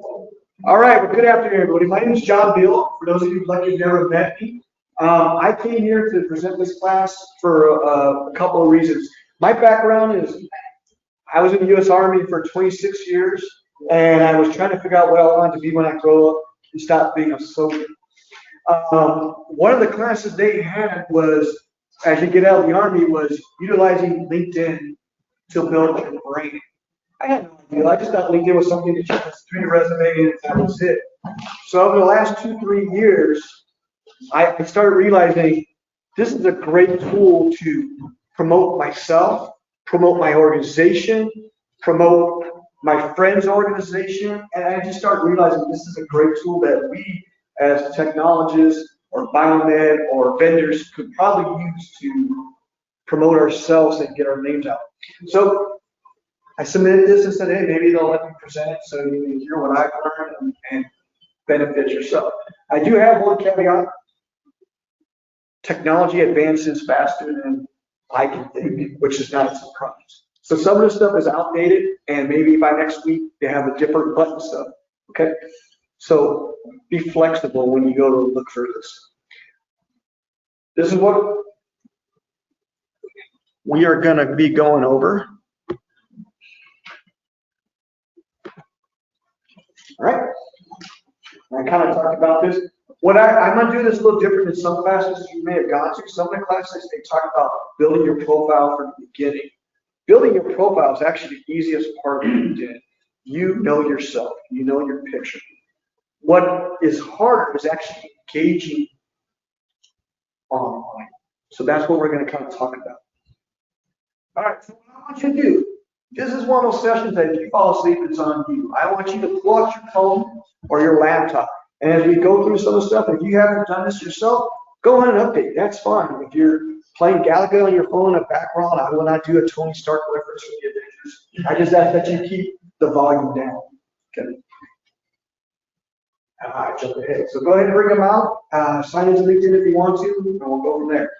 All right, well, good afternoon, everybody. My name is John Beall. For those of you like you've never met me, I came here to present this class for a couple of reasons. My background is I was in the U.S. Army for 26 years, and I was trying to figure out what I wanted to be when I grow up and stop being a soldier. One of the classes they had was, as you get out of the Army, was utilizing LinkedIn to build your brain. I had no idea. I just thought LinkedIn was something that you just threw your resume in and that was it. So over the last 2-3 years, I started realizing this is a great tool to promote myself, promote my organization, promote my friend's organization, and I just started realizing this is a great tool that we as technologists or biomed or vendors could probably use to promote ourselves and get our names out. So I submitted this and said, hey, maybe they'll let me present it so you can hear what I've learned and benefit yourself. I do have one caveat. Technology advances faster than I can think, which is not a surprise. So some of the stuff is outdated, and maybe by next week they have a different button stuff. Okay? So be flexible when you go to look for this. This is what we are going to be going over. All right. I kind of talked about this. I'm going to do this a little different than some classes you may have gone to. Some of the classes, they talk about building your profile from the beginning. Building your profile is actually the easiest part of LinkedIn. You know yourself. You know your picture. What is harder is actually engaging online. So that's what we're going to kind of talk about. All right. So what I want you to do, this is one of those sessions that if you fall asleep, it's on you. I want you to pull out your phone or your laptop. And as we go through some of the stuff, if you haven't done this yourself, go on and update. That's fine. If you're playing Galaga on your phone in the background, I will not do a Tony Stark reference for the Avengers. I just ask that you keep the volume down. Okay. I jumped ahead. So go ahead and bring them out. Sign into LinkedIn if you want to, and we'll go from there.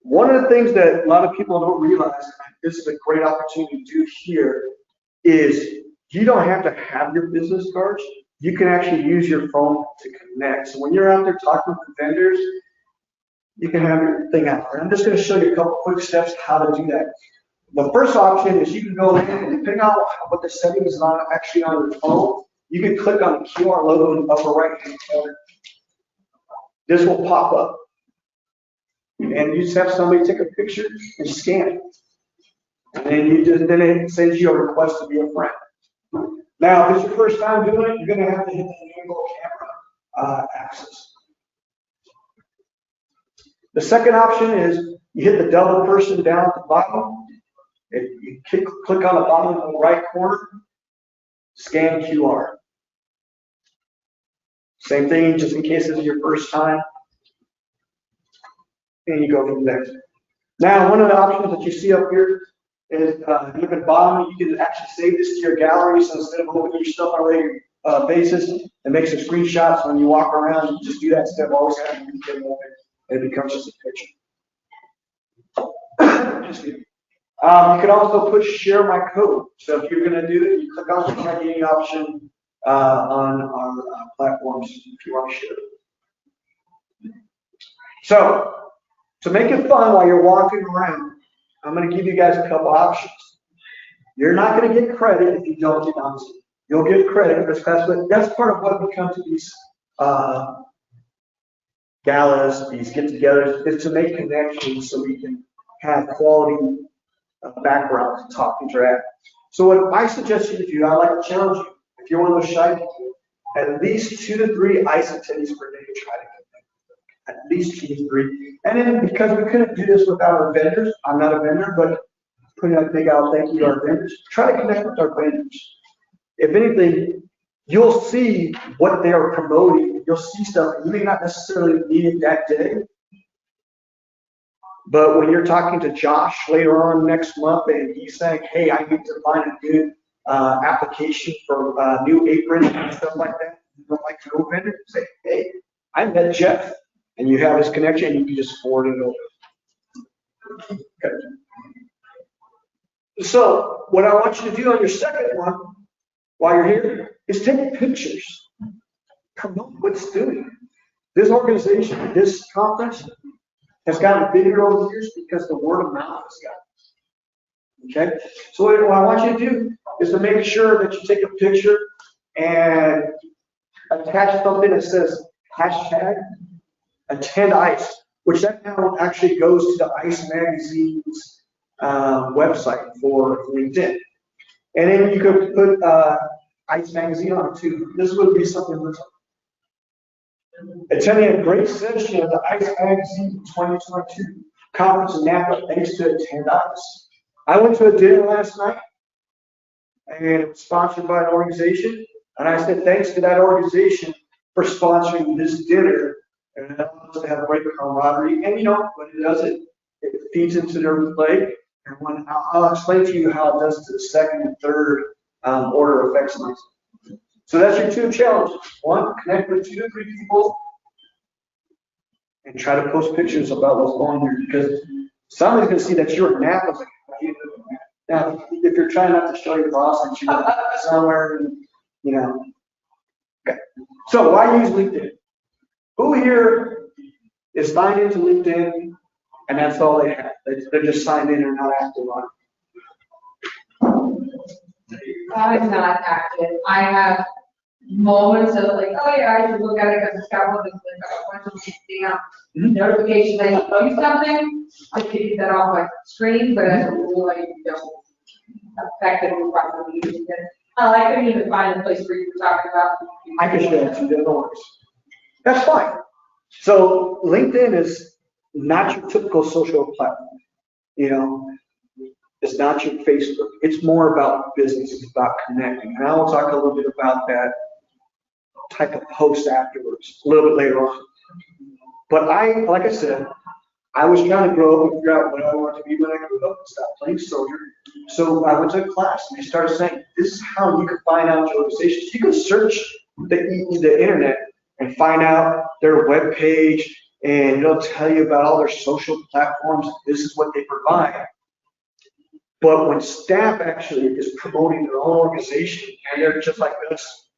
One of the things that a lot of people don't realize, and this is a great opportunity to do here, is you don't have to have your business cards. You can actually use your phone to connect. So when you're out there talking with the vendors, you can have your thing out there. I'm just going to show you a couple quick steps how to do that. The first option is you can go in and depending on what the settings is on actually on your phone, you can click on the QR logo in the upper right hand corner. This will pop up. And you just have somebody take a picture and scan it. And then it sends you a request to be a friend. Now, if it's your first time doing it, you're going to have to hit the angle camera axis. The second option is you hit the double person down at the bottom. You click on the bottom of the right corner, scan QR. Same thing, just in case this is your first time. And you go from there. Now, one of the options that you see up here is look at the bottom, you can actually save this to your gallery. So instead of opening your stuff on a regular basis and make some screenshots when you walk around, you just do that instead of always having to get open, and it becomes just a picture. You can also push share my code. So if you're going to do it, you click on the targeting option on our platforms if you want to share it. So to make it fun while you're walking around, I'm going to give you guys a couple options. You're not going to get credit if you don't get on Zoom. You'll get credit for this class, but that's part of what we come to these galas, these get-togethers, is to make connections so we can have quality backgrounds and talk, interact. So what I suggest you to do, I'd like to challenge you, if you're one of those shy people, at least 2 to 3 ICE attendees per day to try to connect. At least 2 to 3. And then because we couldn't do this without our vendors, I'm not a vendor, but putting a big out thank you to our vendors, try to connect with our vendors. If anything, you'll see what they are promoting. You'll see stuff you may not necessarily need it that day. But when you're talking to Josh later on next month and he's saying, hey, I need to find a good application for new aprons and stuff like that, you don't like to go vendor, say, hey, I met Jeff. And you have his connection, and you can just forward it over. Okay. So what I want you to do on your second one while you're here is take pictures. Promote what it's doing. This organization, this conference has gotten bigger over the years because the word of mouth has gotten. Okay? So what I want you to do is to make sure that you take a picture and attach something that says hashtag attend ICE, which that now actually goes to the ICE magazine's website for LinkedIn. And then you could put ICE magazine on it too. This would be something that's attending a great session of the ICE magazine 2022 conference in Napa thanks to Attend ICE. I went to a dinner last night and it was sponsored by an organization, and I said thanks to that organization for sponsoring this dinner, and it allows us to have great camaraderie. And you know, when it does it, it feeds into their play. And when I'll explain to you how it does to the second and third order effects. So that's your two challenges. One, connect with 2 to 3 people and try to post pictures about what's going on here, because somebody's going to see that you're in Napa. Now, if you're trying not to show your boss that you're somewhere, you know. Okay. So why use LinkedIn? Who here is signed into LinkedIn and that's all they have? They're just signed in or not active on it? I'm not active. I have moments of like, oh yeah, I should look at it because it's got one of those, like, a bunch of notifications that you do something. I can get that off my screen, but as a rule, I don't affect it with properly using it. I couldn't even find the place where you were talking about. I can show it to you, no worries. That's fine. So LinkedIn is not your typical social platform. You know, it's not your Facebook. It's more about business. It's about connecting. And I will talk a little bit about that type of post afterwards, a little bit later on. But like I said, I was trying to grow up and figure out what I wanted to be when I grew up and stop playing soldier. So I went to a class and they started saying, this is how you can find out your organizations. You can search the internet and find out their web page, and it'll tell you about all their social platforms. This is what they provide. But when staff actually is promoting their own organization, and they're just like us,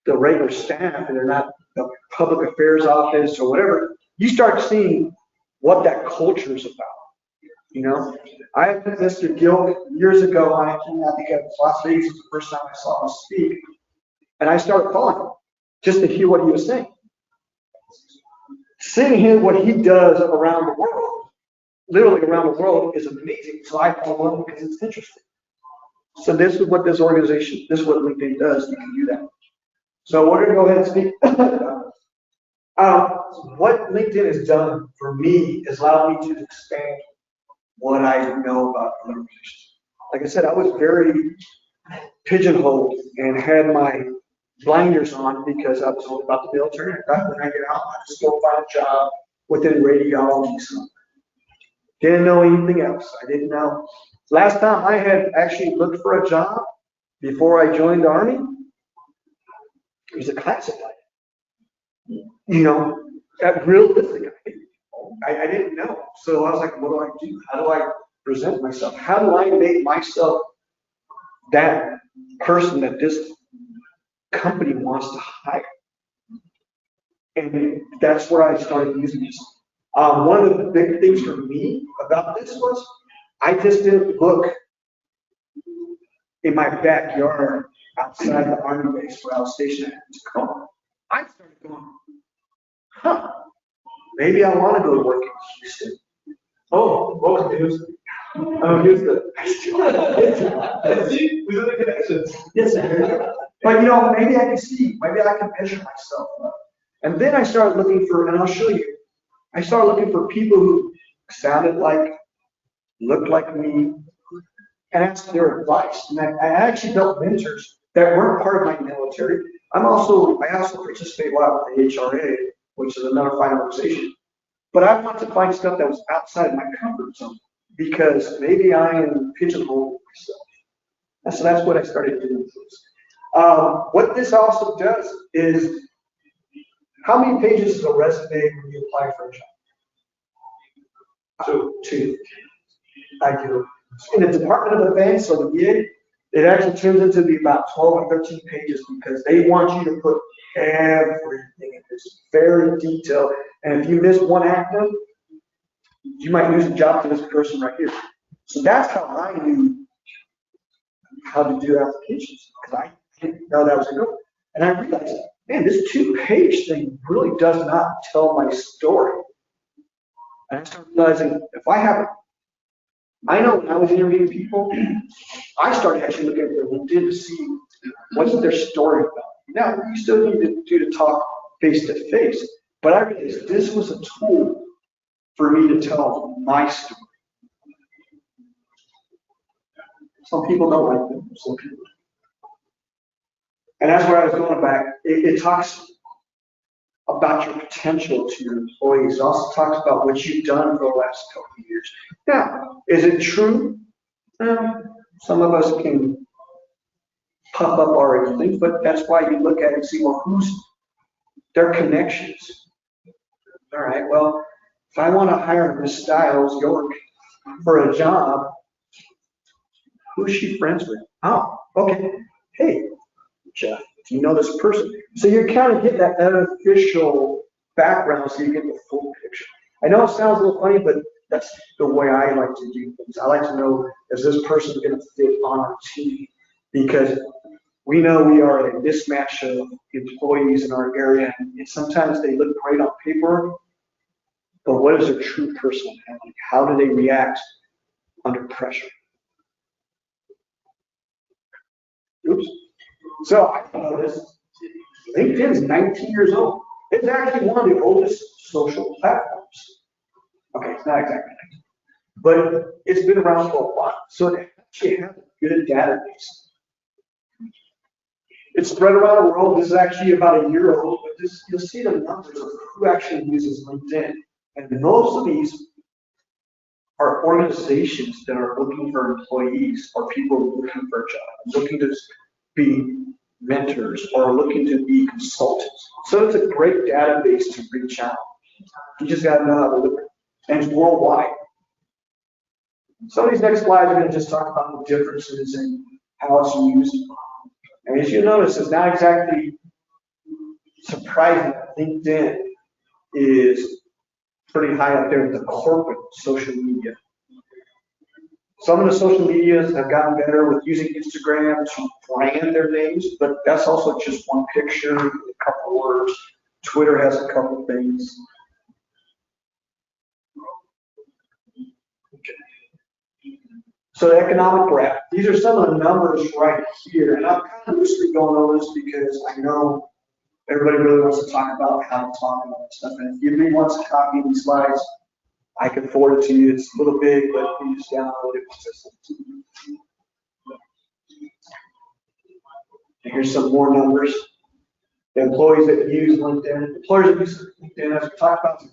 the regular staff, and they're not the public affairs office or whatever, you start seeing what that culture is about. You know, I had Mr. Beall years ago. I think at Las Vegas was the first time I saw him speak, and I started following him just to hear what he was saying. Seeing him, what he does around the world, literally around the world, is amazing. So I follow him because it's interesting. So this is what this organization, this is what LinkedIn does. You can do that. So we're going to go ahead and speak. What LinkedIn has done for me is allowed me to expand what I know about other organizations. Like I said, I was very pigeonholed and had my blinders on because I was all about the military. In fact, when I get out, I just go find a job within radiology. So didn't know anything else. I didn't know. Last time I had actually looked for a job before I joined the Army, it was a classified. You know, realistic. I didn't know. So I was like, what do I do? How do I present myself? How do I make myself that person that this company wants to hire? And that's where I started using this. One of the big things for me about this was I just didn't look in my backyard outside the Army base where I was stationed in Tacoma. I started going, maybe I want to go to work in Houston. Oh, welcome to Houston. Oh, Houston. See, we have the connections. Yes, sir. But you know, maybe I can see, maybe I can measure myself up. And then I started looking for, and I'll show you, I started looking for people who sounded like, looked like me, and asked their advice. And I actually built mentors that weren't part of my military. I also participate a lot with the HRA, which is another fine organization. But I want to find stuff that was outside of my comfort zone because maybe I am pigeonholed myself. So that's what I started doing. What this also does is, how many pages is a resume when you apply for a job? Two. I do. In the Department of Defense or the VA, It actually turns into be about 12 or 13 pages because they want you to put everything in. It's very detailed. And if you miss one acronym, you might lose a job to this person right here. So that's how I knew how to do applications, because I didn't know that was a goal. And I realized, man, this 2-page thing really does not tell my story. And I started realizing if I know when I was interviewing people, I started actually looking at their LinkedIn to see what's their story about. Now, you still need to do the talk face to face, but I realized this was a tool for me to tell my story. Some people don't like them, some people. And that's where I was going back. It talks about your potential to your employees. It also talks about what you've done for the last couple of years. Now, is it true? Some of us can pop up our things, but that's why you look at it and see, well, who's their connections? All right, well, if I want to hire Miss Stiles York for a job, who's she friends with? Oh, okay. Hey, Jeff, do you know this person? So you kind of get that unofficial background so you get the full picture. I know it sounds a little funny, but that's the way I like to do things. I like to know, is this person going to fit on our team? Because we know we are a mismatch of employees in our area, and sometimes they look great on paper, but what is their true personality? How do they react under pressure? Oops. So I know this. LinkedIn is 19 years old. It's actually one of the oldest social platforms. Okay, it's not exactly 19, but it's been around for a while. So it actually has a good database. It's spread around the world. This is actually about a year old, but you'll see the numbers of who actually uses LinkedIn. And most of these are organizations that are looking for employees or people looking for a job, looking to be mentors or looking to be consultants. So it's a great database to reach out. You just got to know how to look. And it's worldwide. So these next slides are going to just talk about the differences and how it's used. And as you notice, it's not exactly surprising that LinkedIn is pretty high up there in the corporate social media. Some of the social medias have gotten better with using Instagram to brand their names, but that's also just one picture, a couple words. Twitter has a couple things. Okay. So the economic graph. These are some of the numbers right here, and I'm kind of loosely going over this because I know everybody really wants to talk about how to talk about this stuff. And if anybody wants to copy these slides, I can forward it to you. It's a little big, but please download it. And here's some more numbers. The employees that use LinkedIn. Employers that use LinkedIn, as we talked about,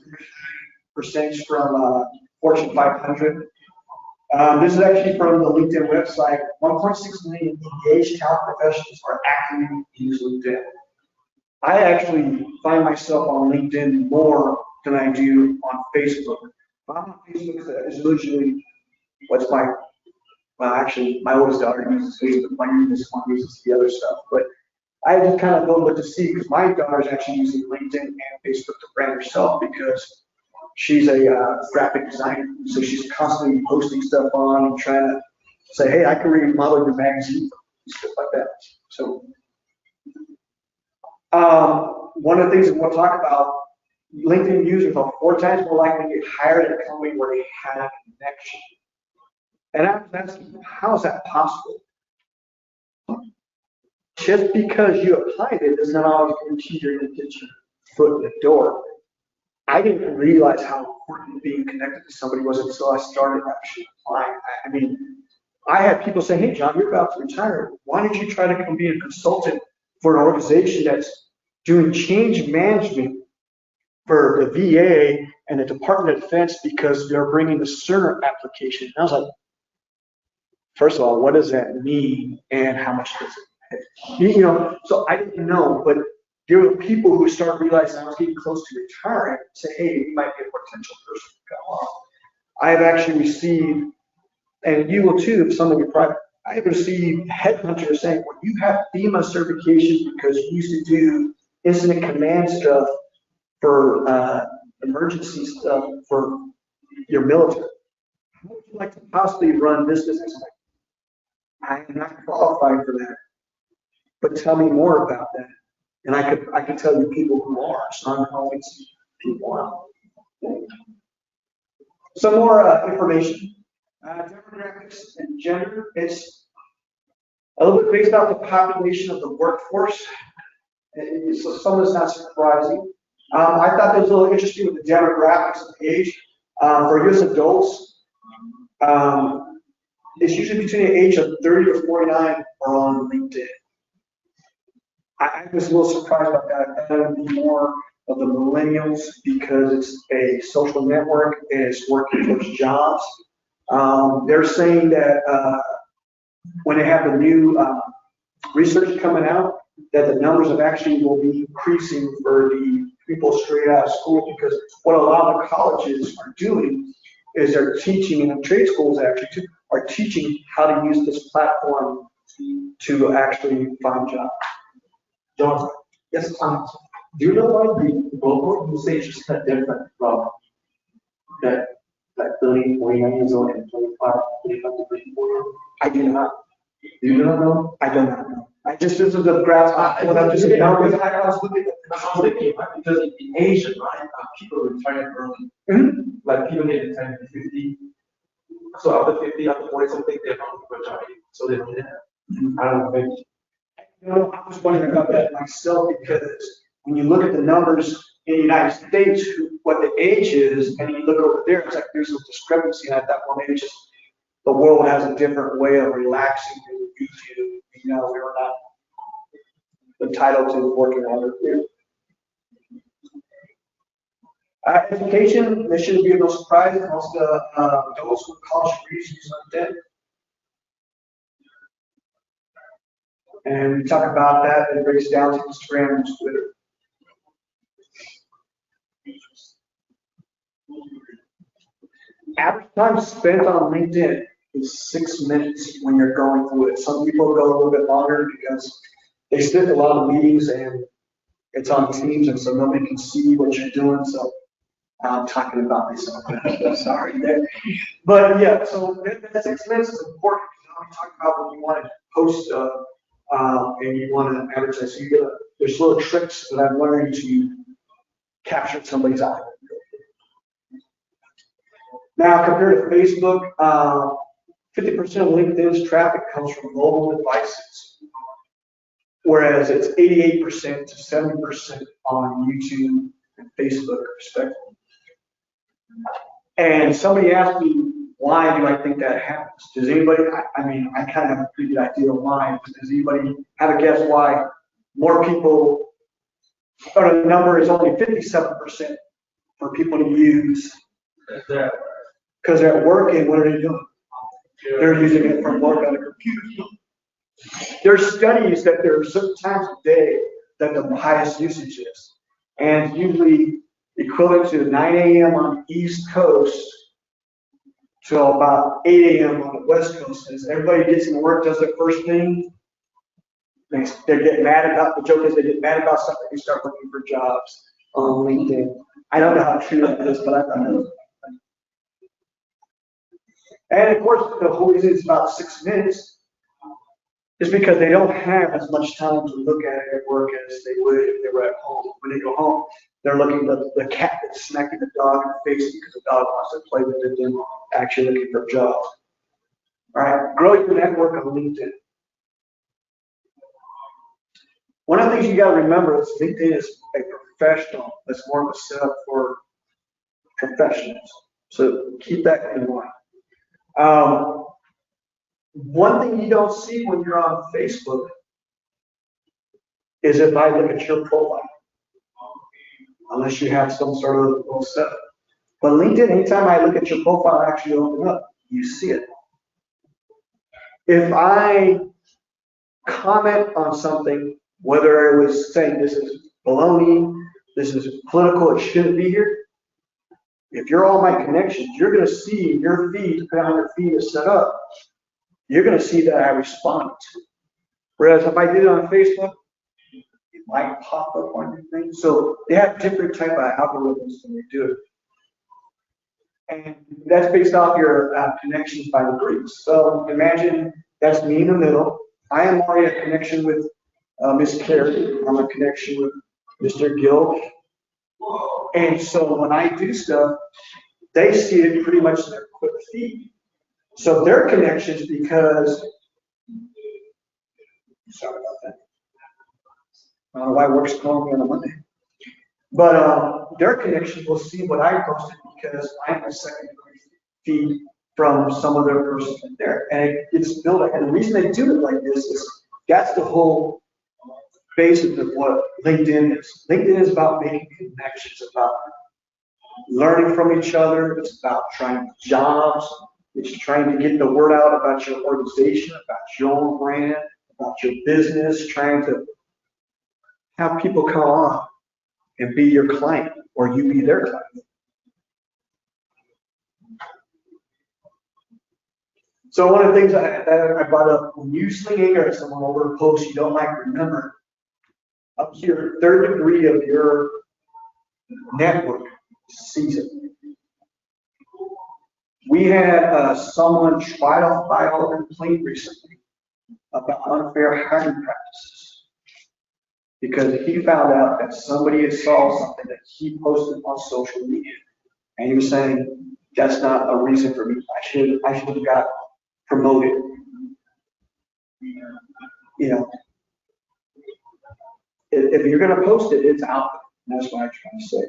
percentage from Fortune 500. This is actually from the LinkedIn website. 1.6 million engaged talent professionals are actively using LinkedIn. I actually find myself on LinkedIn more than I do on Facebook. I'm on Facebook is usually what's my, well, actually, my oldest daughter uses Facebook. My youngest one uses the other stuff. But I just kind of go look to see, because my daughter's actually using LinkedIn and Facebook to brand herself because she's a graphic designer. So she's constantly posting stuff on and trying to say, hey, I can remodel your magazine, stuff like that. So one of the things that we'll talk about, LinkedIn users are 4 times more likely to get hired at a company where they have a connection. And that's how is that possible? Just because you applied it does not always guarantee you're going to get your foot in the door. I didn't realize how important being connected to somebody was until I started actually applying. I mean, I had people say, hey, John, you're about to retire. Why don't you try to come be a consultant for an organization that's doing change management for the VA and the Department of Defense because they're bringing the CERN application. And I was like, first of all, what does that mean and how much does it pay? You know, so I didn't know, but there were people who started realizing I was getting close to retiring and say, hey, you might be a potential person to come on. I have actually received, and you will too, if some of your private I have received headhunters saying, well, you have FEMA certification because you used to do incident command stuff for emergency stuff for your military. How would you like to possibly run this business? I am not qualified for that, but tell me more about that. And I could tell you people who are, so I'm always people out. Some more information. Demographics and gender. It's a little bit based off the population of the workforce. So some of it's not surprising. I thought that was a little interesting with the demographics of age. For US adults, it's usually between the age of 30 to 49 or on LinkedIn. I was a little surprised about that. I thought it would be more of the millennials because it's a social network and it's working towards jobs. They're saying that when they have the new research coming out, that the numbers of actually will be increasing for the people straight out of school, because what a lot of the colleges are doing is they're teaching, and trade schools actually too, are teaching how to use this platform to actually find jobs. John, yes, do you know why the global usage is not different from that, like 30, 49 years old and 25 to 34? I do not. You do not know? I do not know. I just, this is the graph. I was looking at because in Asia, right, people retire early. Mm-hmm. Like people get retired at 50. So after 50, after 40 something, they're not retired. So they don't have. I don't know. No, I was wondering about that myself, because when you look at the numbers in the United States, what the age is, and you look over there, it's like there's a discrepancy. And I thought, well, maybe just the world has a different way of relaxing than YouTube. You know, we were not entitled to working on it. Education, this shouldn't be no surprise. Most adults with college degrees use LinkedIn. And we talk about that, and it breaks down to Instagram and Twitter. Average time spent on LinkedIn is 6 minutes when you're going through it. Some people go a little bit longer because they sit in a lot of meetings and it's on Teams, and so nobody can see what you're doing. So I'm talking about myself. Sorry there. But yeah, so that 6 minutes is important. I'm talking about when you want to post and you want to advertise. So you get there's little tricks that I've learned to capture somebody's eye. Now, compared to Facebook, 50% of LinkedIn's traffic comes from mobile devices, whereas it's 88% to 70% on YouTube and Facebook, respectively. And somebody asked me, why do I think that happens? Does anybody, I mean, I kind of have a pretty good idea of why. Does anybody have a guess why more people, or the number is only 57% for people to use? Because they're at work, and what are they doing? They're using it from work on a computer. There's studies that there are certain times of day that the highest usage is, and usually equivalent to 9 a.m. on the East Coast to about 8 a.m. on the West Coast. As everybody gets in work, does their first thing, they get mad about, the joke is they get mad about something, they start looking for jobs on LinkedIn. I don't know how true that is, but I thought it was. And of course, the whole reason it's about 6 minutes is because they don't have as much time to look at it at work as they would if they were at home. When they go home, they're looking at the cat that's smacking the dog in the face because the dog wants to play with it and actually looking for jobs. All right, growing your network on LinkedIn. One of the things you got to remember is LinkedIn is a professional. It's more of a setup for professionals. So keep that in mind. One thing you don't see when you're on Facebook is if I look at your profile, unless you have some sort of little setup. But LinkedIn, anytime I look at your profile, I actually open up, you see it. If I comment on something, whether I was saying this is baloney, this is political, it shouldn't be here, if you're all my connections, you're going to see your feed, depending on how your feed is set up, you're gonna see that I responded to it. Whereas if I did it on Facebook, it might pop up on your thing. So they have different type of algorithms when they do it. And that's based off your connections by degrees. So imagine that's me in the middle. I am already a connection with Miss Carey. I'm a connection with Mr. Gill. And so when I do stuff, they see it pretty much in their quick feed. So they're connections because, sorry about that. I don't know why work's calling me on a Monday. But their connections will see what I posted because I'm a second feed from some other person in there. And it's built up. And the reason they do it like this is that's the whole basis of what LinkedIn is. LinkedIn is about making connections, about learning from each other. It's about trying jobs. It's trying to get the word out about your organization, about your own brand, about your business, trying to have people come on and be your client or you be their client. So one of the things that I brought up, when you sling anger at someone over a post you don't like, remember, up to your third degree of your network sees it. We had someone try to file a complaint recently about unfair hiring practices because he found out that somebody had saw something that he posted on social media, and he was saying that's not a reason for me. I should have got promoted. You know, if you're going to post it, it's out there. That's what I'm trying to say.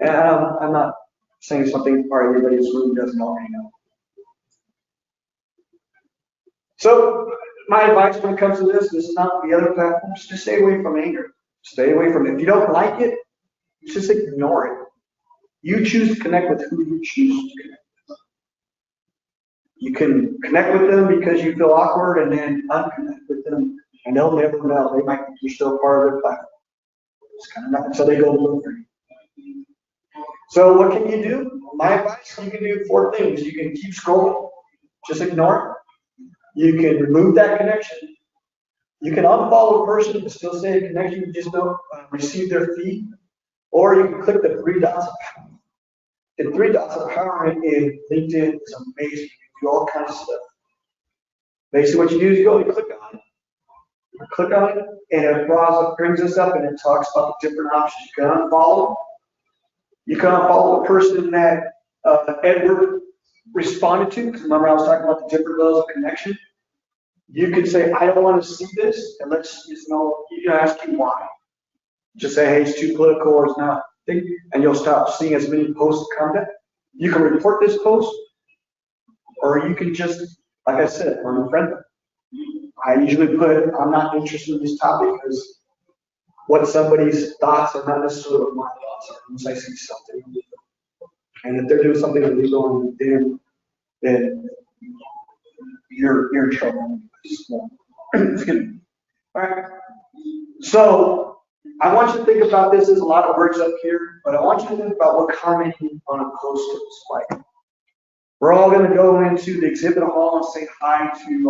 And I'm not saying something probably everybody's room doesn't already know. So my advice when it comes to this is not the other platforms. Just stay away from anger. Stay away from it. If you don't like it, just ignore it. You choose to connect with who you choose to connect with. You can connect with them because you feel awkward and then unconnect with them and they'll never know. They might think you're still part of their platform. It's kind of not, so they go look for you. So what can you do? My advice, you can do 4 things. You can keep scrolling, just ignore it. You can remove that connection. You can unfollow a person but still stay in connection, you just don't receive their feed. Or you can click the 3 dots of power. The 3 dots of power in LinkedIn is amazing. You can do all kinds of stuff. Basically what you do is you click on it. You click on it and it brings us up and it talks about the different options. You can unfollow. You can unfollow the person that Edward responded to, because remember I was talking about the different levels of connection. You could say, I don't want to see this, and let's just know, you can ask him why. Just say, hey, it's too political or it's not, and you'll stop seeing as many posts of content. You can report this post, or you can just, like I said, unfriend them. I usually put, I'm not interested in this topic because what somebody's thoughts are not necessarily what my thoughts are unless I see something. And if they're doing something illegal on LinkedIn, then you're in trouble. Excuse me. All right. So I want you to think about this. There's a lot of words up here, but I want you to think about what commenting on a post looks like. We're all going to go into the exhibit hall and say hi to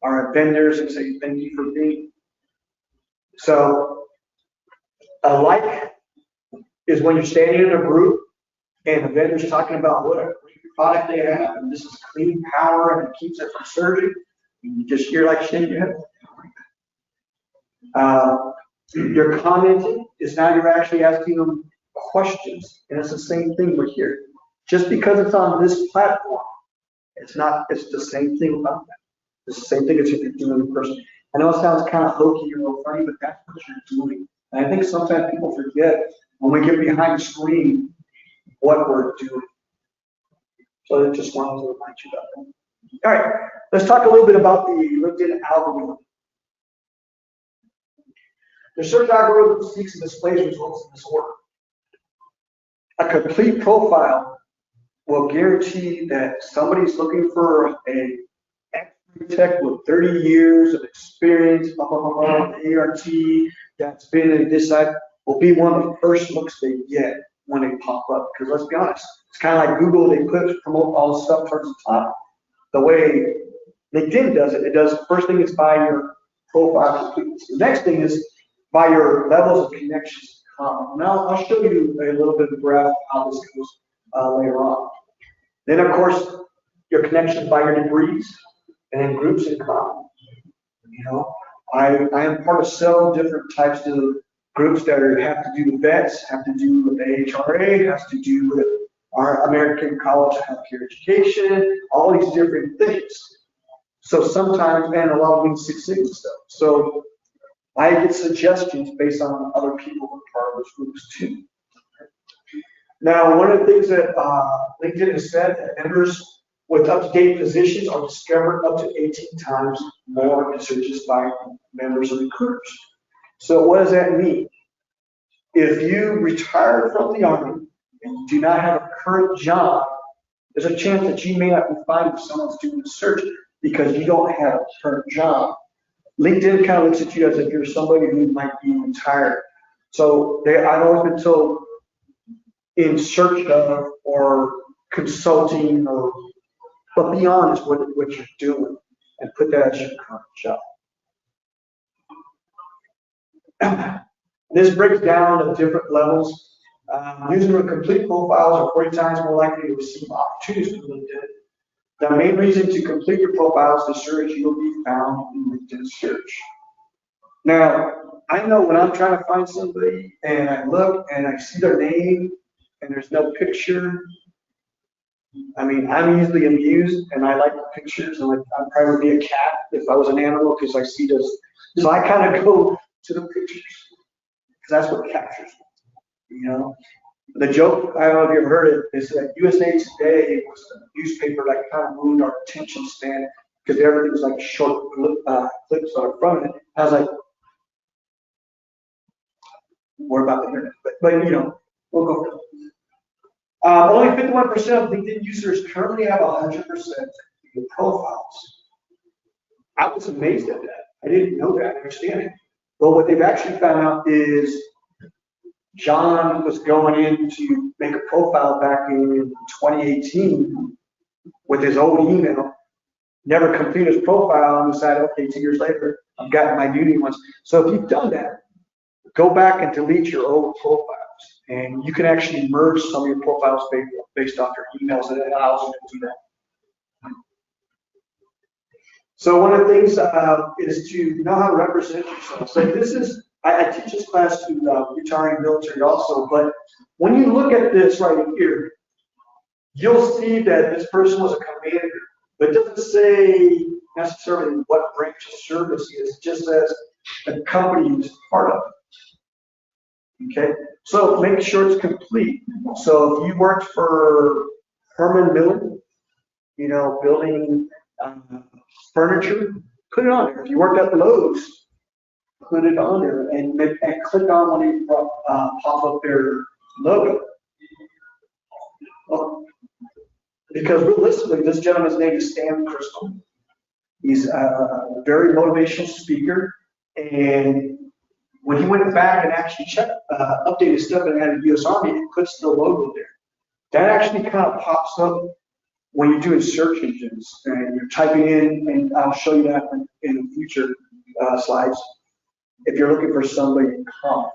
our vendors and say thank you for being. So a like is when you're standing in a group and the vendor's talking about what a great product they have, and this is clean power and it keeps it from surging. You just hear like shaking your head. Your commenting is now you're actually asking them questions, and it's the same thing we're here. Just because it's on this platform, it's the same thing about that. It's the same thing as if you're doing in person. I know it sounds kind of hokey or funny, but that's what you're doing. And I think sometimes people forget when we get behind the screen what we're doing. So I just wanted to remind you about that. All right, let's talk a little bit about the LinkedIn algorithm. The search algorithm seeks and displays results in this order. A complete profile will guarantee that somebody's looking for a expert tech with 30 years of experience, blah, blah, blah, blah, ART, that's been in this side, will be one of the first looks they get when they pop up. Because let's be honest, it's kind of like Google, they promote all the stuff towards the top. The way LinkedIn does it. It does, first thing is by your profile completeness. The next thing is by your levels of connections. Now, I'll show you a little bit of a graph of how this goes later on. Then, of course, your connections by your degrees, and then groups in common. You know, I am part of several different types of groups that have to do with vets, have to do with AHRA, has to do with our American College of Healthcare Education, all these different things. So sometimes, and a lot of Lean Six Sigma stuff. So I get suggestions based on other people who are part of those groups too. Now, one of the things that LinkedIn has said that members with up-to-date positions are discovered up to 18 times more in searches by members and recruiters. So what does that mean? If you retire from the Army and do not have a current job, there's a chance that you may not be finding someone's doing a search because you don't have a current job. LinkedIn kind of looks at you as if you're somebody who might be retired. So I've always been told in search of or consulting or, but beyond is what you're doing, and put that as your current job. This breaks down to different levels. Users with complete profiles are 40 times more likely to receive opportunities from LinkedIn. The main reason to complete your profile is to ensure that you will be found in LinkedIn search. Now, I know when I'm trying to find somebody and I look and I see their name and there's no picture, I mean, I'm easily amused and I like the pictures, and I'd probably be a cat if I was an animal because I see those. So I kind of go to the pictures because that's what captures me, you know. The joke, I don't know if you ever heard it, is that USA Today was a newspaper that kind of ruined our attention span because everything was like short clips on the front of it. I was like, what about the internet? But you know, we'll go for it. Only 51% of LinkedIn users currently have 100% profiles. I was amazed at that. I didn't know that, understand it. But what they've actually found out is John was going in to make a profile back in 2018 with his old email, never completed his profile, and decided, okay, 2 years later, I've got my new ones. So if you've done that, go back and delete your old profiles. And you can actually merge some of your profiles based off your emails, and it allows you to do that. So one of the things is to know how to represent yourself. So this is, I teach this class to retiring military also, but when you look at this right here, you'll see that this person was a commander, but it doesn't say necessarily what branch of service he is, it just says the company he was part of. Okay, so make sure it's complete. So if you worked for Herman Miller, you know, building furniture, put it on there. If you worked at Lowe's, put it on there and click on when it pop up their logo. Well, because realistically, this gentleman's name is Stan Crystal. He's a very motivational speaker, and when he went back and actually checked, updated stuff and had a U.S. Army, it puts the logo there. That actually kind of pops up when you're doing search engines and you're typing in, and I'll show you that in future slides, if you're looking for somebody in common.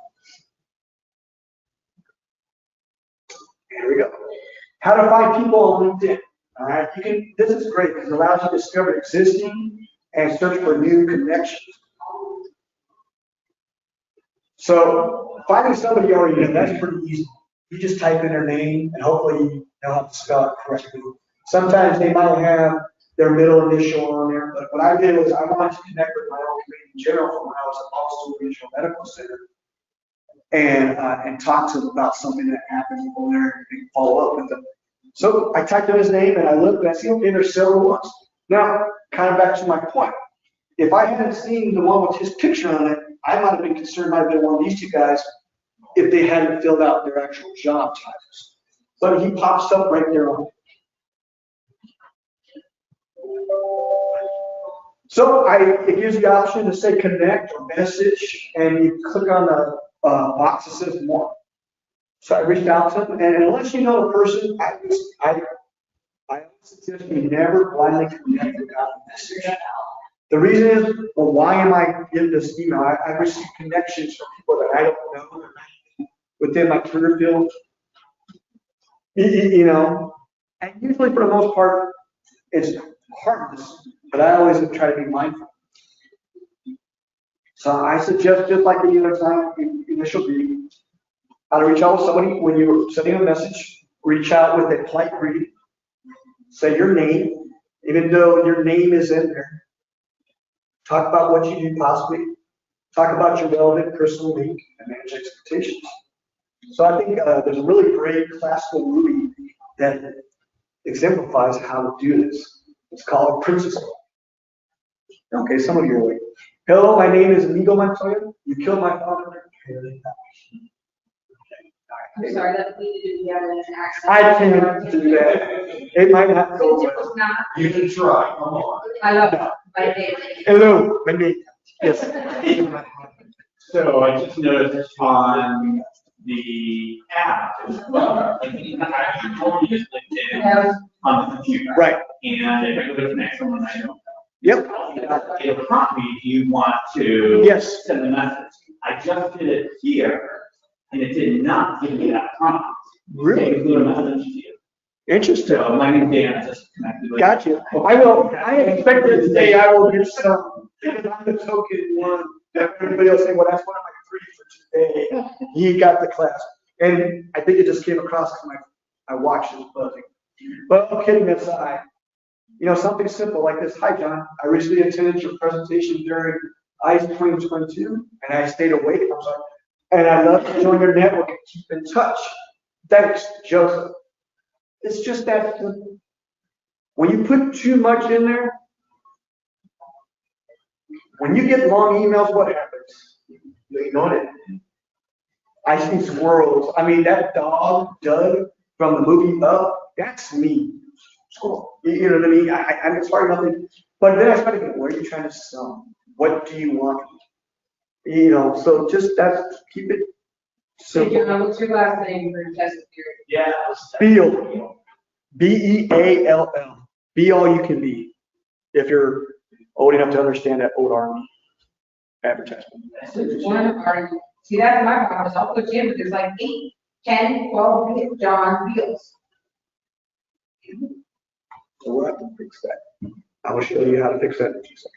Here we go. How to find people on LinkedIn. All right, this is great because it allows you to discover existing and search for new connections. So finding somebody you already know, that's pretty easy. You just type in their name and hopefully you know how to spell it correctly. Sometimes they might have their middle initial on there, but what I did was I wanted to connect with my own community in general from when I was at Boston Regional Medical Center and talk to them about something that happened over there and follow up with them. So I typed in his name and I looked and I see, okay, there's several ones. Now, kind of back to my point. If I hadn't seen the one with his picture on it, I might have been concerned, might have been one of these two guys, if they hadn't filled out their actual job titles. But he pops up right there on it. So it gives you the option to say connect or message, and you click on the box that says more. So I reached out to him, and unless you know the person, I suggest you never blindly connect without a message. The reason is, well, why am I in this email? I receive connections from people that I don't know within my career field. You know, and usually for the most part, it's harmless, but I always try to be mindful. So I suggest, just like any other time, initial greeting, how to reach out with somebody when you're sending a message, reach out with a polite greeting, say your name, even though your name is in there. Talk about what you do possibly, talk about your relevant personal link, and manage expectations. So I think there's a really great classical movie that exemplifies how to do this. It's called Princess. Okay, some of you are like, hello, my name is Inigo Montoya. You killed my father. I'm sorry, that needed to be an accent. I can't do that. It might not go Since it well. was not, You can try, come on. I love it, my name. Hello, my name. Yes. So I just noticed on the app as well, I think I actually told you just LinkedIn on the computer. Right. And if I go to the next one, I don't. Yep. It'll prompt me, do you want to Yes. send a message? I just did it here, and it did not give me that prompt. Really? It gave a message to you. Interesting. So my name's Dan, just connected with. Gotcha. I expected today I will get some, because I'm the token one, that everybody else say, well, that's one of my 3 for today. He got the class. And I think it just came across because I watched it buzzing. But all kidding aside, you know, something simple like this. Hi, John. I recently attended your presentation during ICE 2022, and I stayed awake. I'm sorry. And I love to join your network and keep in touch. Thanks, Joseph. It's just that simple. When you put too much in there, when you get long emails, what happens? You ignore it. I see squirrels. I mean, that dog, Doug, from the movie Up, that's me. Squirrel. You know what I mean? I'm sorry, nothing. But then I started thinking, what are you trying to sell? What do you want? You know, so just keep it So, simple. what's your last name for test period? Yeah. Beall. Beall. Be all you can be. If you're old enough to understand that old Army advertisement. One of our, see, that's my problem, is I'll put you in, but there's like 8, 10, 12 John Beals. So we'll have to fix that. I will show you how to fix that in a few seconds.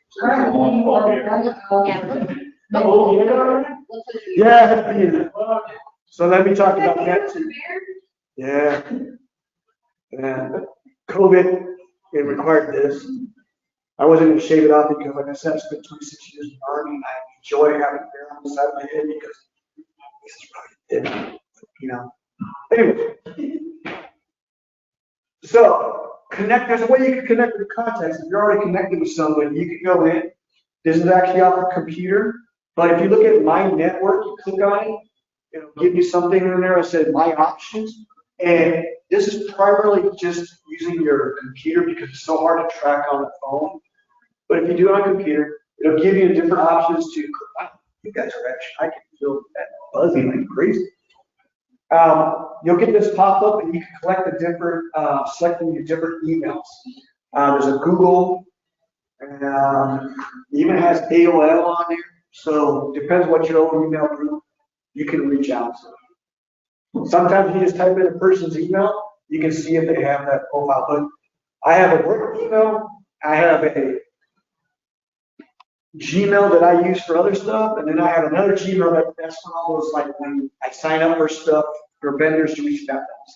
Yeah. So let me talk about that too. Yeah. And COVID, it required this. I wasn't going to shave it off because, like I said, I spent 26 years in the Army, and I enjoy having hair on the side of my head because this is probably it, you know. Anyway. So, there's a way you can connect with contacts. If you're already connected with somebody, you can go in. This is actually off the computer, but if you look at My Network, you click on it, it'll give you something in there that says My Options. And this is primarily just using your computer because it's so hard to track on the phone. But if you do it on a computer, it'll give you different options to, wow, you guys are actually, I can feel that buzzing like crazy. You'll get this pop up and you can collect the different, selecting your different emails. There's a Google, and even has AOL on there. So depends what your own email group you can reach out to. Sometimes you just type in a person's email, you can see if they have that profile. But I have a work email, I have a Gmail that I use for other stuff, and then I have another Gmail that's for all those, like when I sign up for stuff for vendors to reach out to us.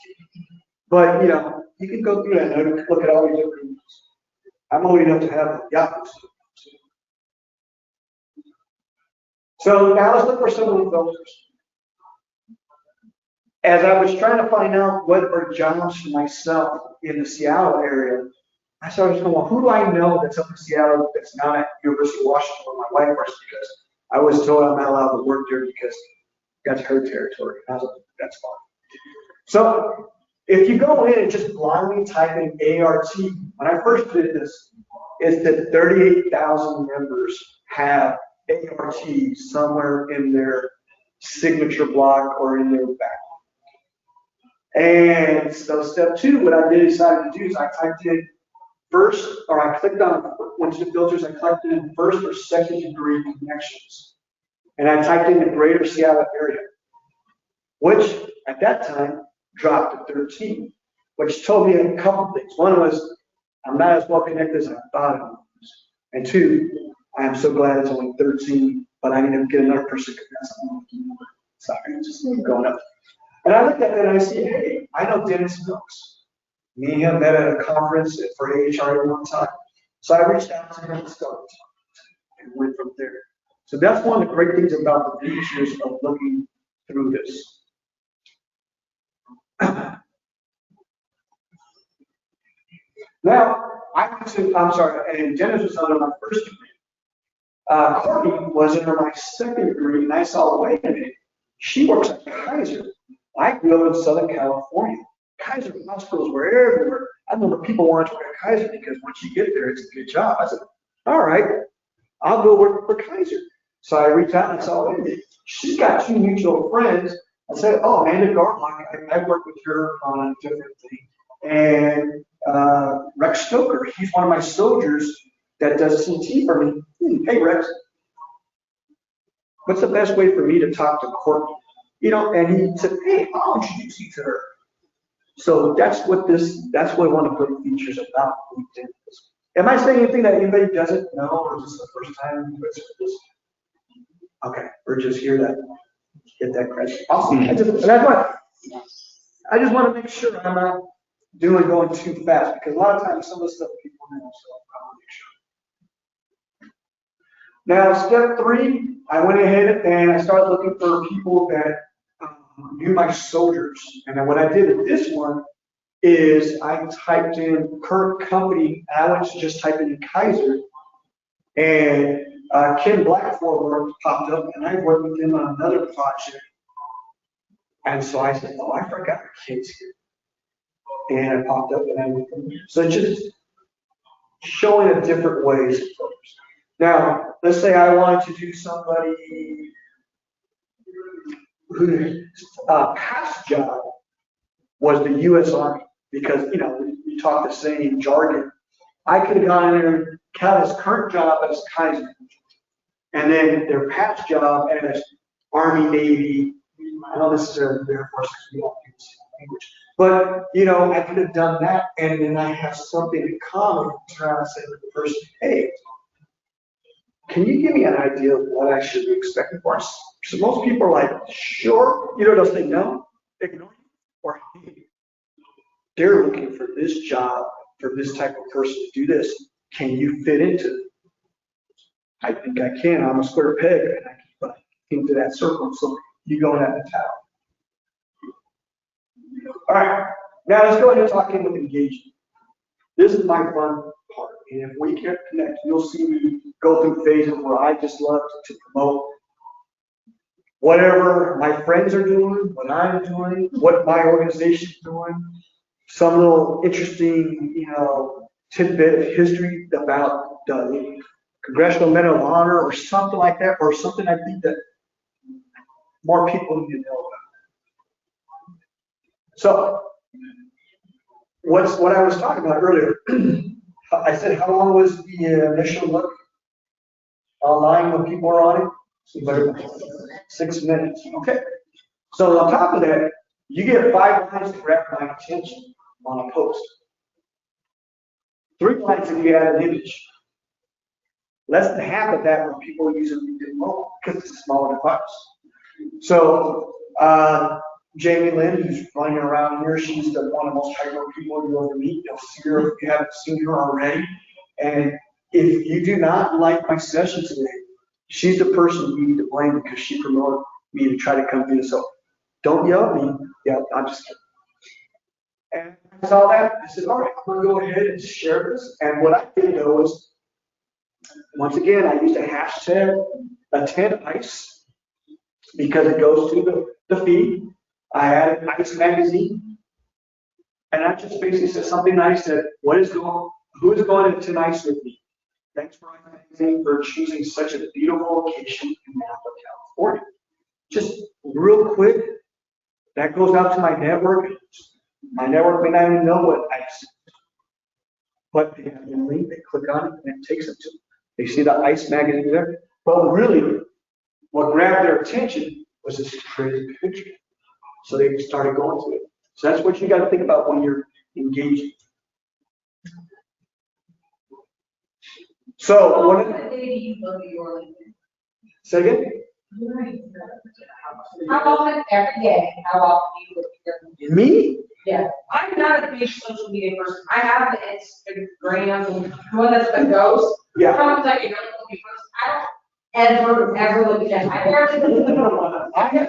But you know, you can go through that and look at all these different emails. I'm old enough to have Yahoo. So now let's look for some of the filters. As I was trying to find out what are jobs for myself in the Seattle area, I started going, well, who do I know that's up in Seattle that's not at University of Washington where my wife works? Because I was told I'm not allowed to work there because that's her territory. I was like, that's fine. So if you go in and just blindly type in ART, when I first did this, is that 38,000 members have ART somewhere in their signature block or in their back. And so step 2, what I decided to do is I typed in first, or I clicked on, went to the filters, I typed in first or second degree connections. And I typed in the greater Seattle area, which at that time dropped to 13, which told me a couple things. One was, I'm not as well connected as I thought I was. And 2, I am so glad it's only 13, but I need to get another person because that's sorry, just going up. And I looked at that and I see, hey, I know Dennis Milks. Me and him met at a conference for AHRA one time. So I reached out to him and started and went from there. So that's one of the great things about the features of looking through this. Now, I'm sorry, and Dennis was under my first degree. Courtney was under my second degree, and I saw, wait a minute, she works at Kaiser. I grew up in Southern California. Kaiser hospitals were everywhere. I remember people wanted to work at Kaiser because once you get there, it's a good job. I said, all right, I'll go work for Kaiser. So I reached out and I saw, hey, she's got 2 mutual friends. I said, oh, Amanda Garlock, I worked with her on a different thing. And Rex Stoker, he's one of my soldiers that does CT for me. Hey, Rex, what's the best way for me to talk to Courtney? You know, and he said, hey, I'll introduce you to her. So that's what one of the great features about LinkedIn is. Am I saying anything that anybody doesn't know or just the first time? Okay, we're just here to get that credit. Awesome. I just want to make sure I'm not going too fast because a lot of times some of the stuff people know, so I want to make sure. Now, step 3, I went ahead and I started looking for people that knew my soldiers. And then what I did with this one is I typed in current company, and I went to just type in Kaiser, and Ken Blackford popped up, and I worked with him on another project. And so I said, oh, I forgot Ken's here. And it popped up, and I went from there. So just showing a different ways. Now, let's say I wanted to do somebody whose past job was the U.S. Army, because, you know, we talk the same jargon. I could have gone in there and count his current job as Kaiser, and then their past job as Army, Navy. I don't necessarily the Air Force because we don't use the language, but you know, I could have done that, and then I have something in common to try to say to the person, hey, can you give me an idea of what I should be expecting for us? So most people are like, sure, you know, they'll say no, ignore you, or hey, they're looking for this job, for this type of person to do this. Can you fit into it? I think I can. I'm a square peg, and I can fit into that circle. So you go in at the top. All right, now let's go ahead and talk in with engagement. This is my fun part, and if we can't connect, you'll see me go through phases where I just love to promote whatever my friends are doing, what I'm doing, what my organization's doing, some little interesting, you know, tidbit of history about the Congressional Medal of Honor or something like that, or something I think that more people need to know about. So, what I was talking about earlier, I said, how long was the initial look online when people were on it? 6 minutes. Okay. So on top of that, you get 5 lines to grab my attention on a post. 3 lines if you add an image. Less than half of that when people are using LinkedIn mobile because it's a smaller device. So Jamie Lynn, who's running around here, she's one of the most hyper people you'll ever meet. You'll see her if you haven't seen her already. And if you do not like my session today, she's the person you need to blame because she promoted me to try to come through. So don't yell at me. Yeah, I'm just kidding. And I saw that. I said, all right, I'm going to go ahead and share this. And what I did though was, once again, I used a hashtag #AttendICE because it goes to the feed. I added ICE magazine, and I just basically said something nice that who is going to attend ICE with me? Thanks for ICE magazine for choosing such a beautiful location in Napa, California. Just real quick, That goes out to my network. My network may not even know what I sent. But they have the link, they click on it, and it takes them to it. They see the ICE magazine there. But really, what grabbed their attention was this crazy picture. So they started going to it. So that's what you got to think about when you're engaging. So, How what? often do you look at your LinkedIn? Say again? How often, every day, how often do you look at your LinkedIn? Me? Yeah, I'm not a big social media person. I have the Instagram, the one that's the ghost. Yeah. Someone's like, you're gonna look at first. I don't ever look at that. I barely look at them. I have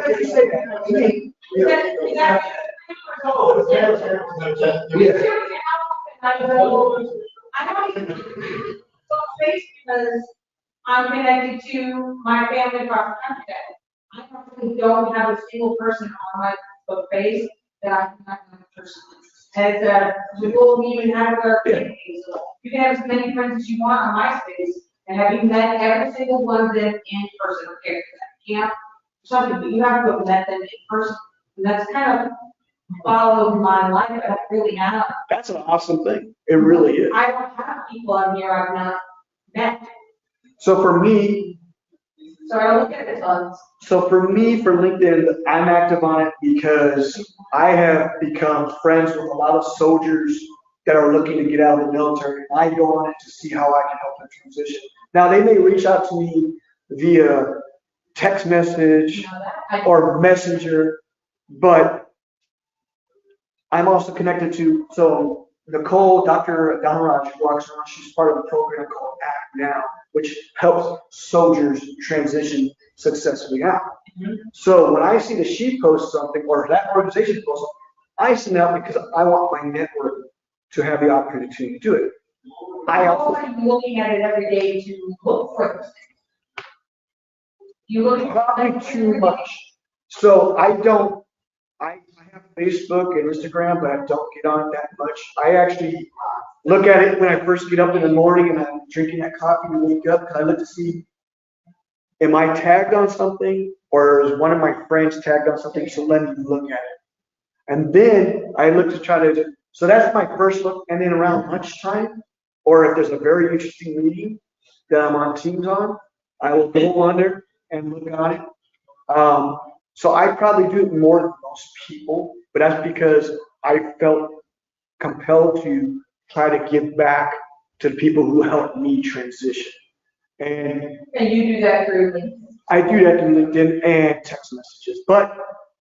to say that. I don't even face because I'm connected to my family across the country. I probably don't have a single person on my Facebook page that I can have another person. As we will even have our page. You can have as many friends as you want on MySpace, and have you met every single one of them in person? Okay, camp, something, but you have to have met them in person. And that's kind of followed my life, but I really have. That's an awesome thing. It really is. I don't have people on here I've not met. So for me, So I look at the tons. for LinkedIn, I'm active on it because I have become friends with a lot of soldiers that are looking to get out of the military. I go on it to see how I can help them transition. Now, they may reach out to me via text message You know that? or messenger, but I'm also connected to, so Nicole, Dr. Dhanraj, who walks around, she's part of a program called ACT Now, which helps soldiers transition successfully out. So when I see that she posts something, or that organization posts something, I send out because I want my network to have the opportunity to do it. I also I'm looking at it every day to look for those things. You look at probably too much. So I have Facebook and Instagram, but I don't get on it that much. I actually look at it when I first get up in the morning and I'm drinking that coffee to wake up, because I look to see, am I tagged on something, or is one of my friends tagged on something, so let me look at it. And then I look to try to, so that's my first look, and then around lunchtime, or if there's a very interesting meeting that I'm on Teams on, I will go under and look on it. So I probably do it more than most people, but that's because I felt compelled to try to give back to the people who helped me transition. And you do that through LinkedIn. I do that through LinkedIn and text messages, but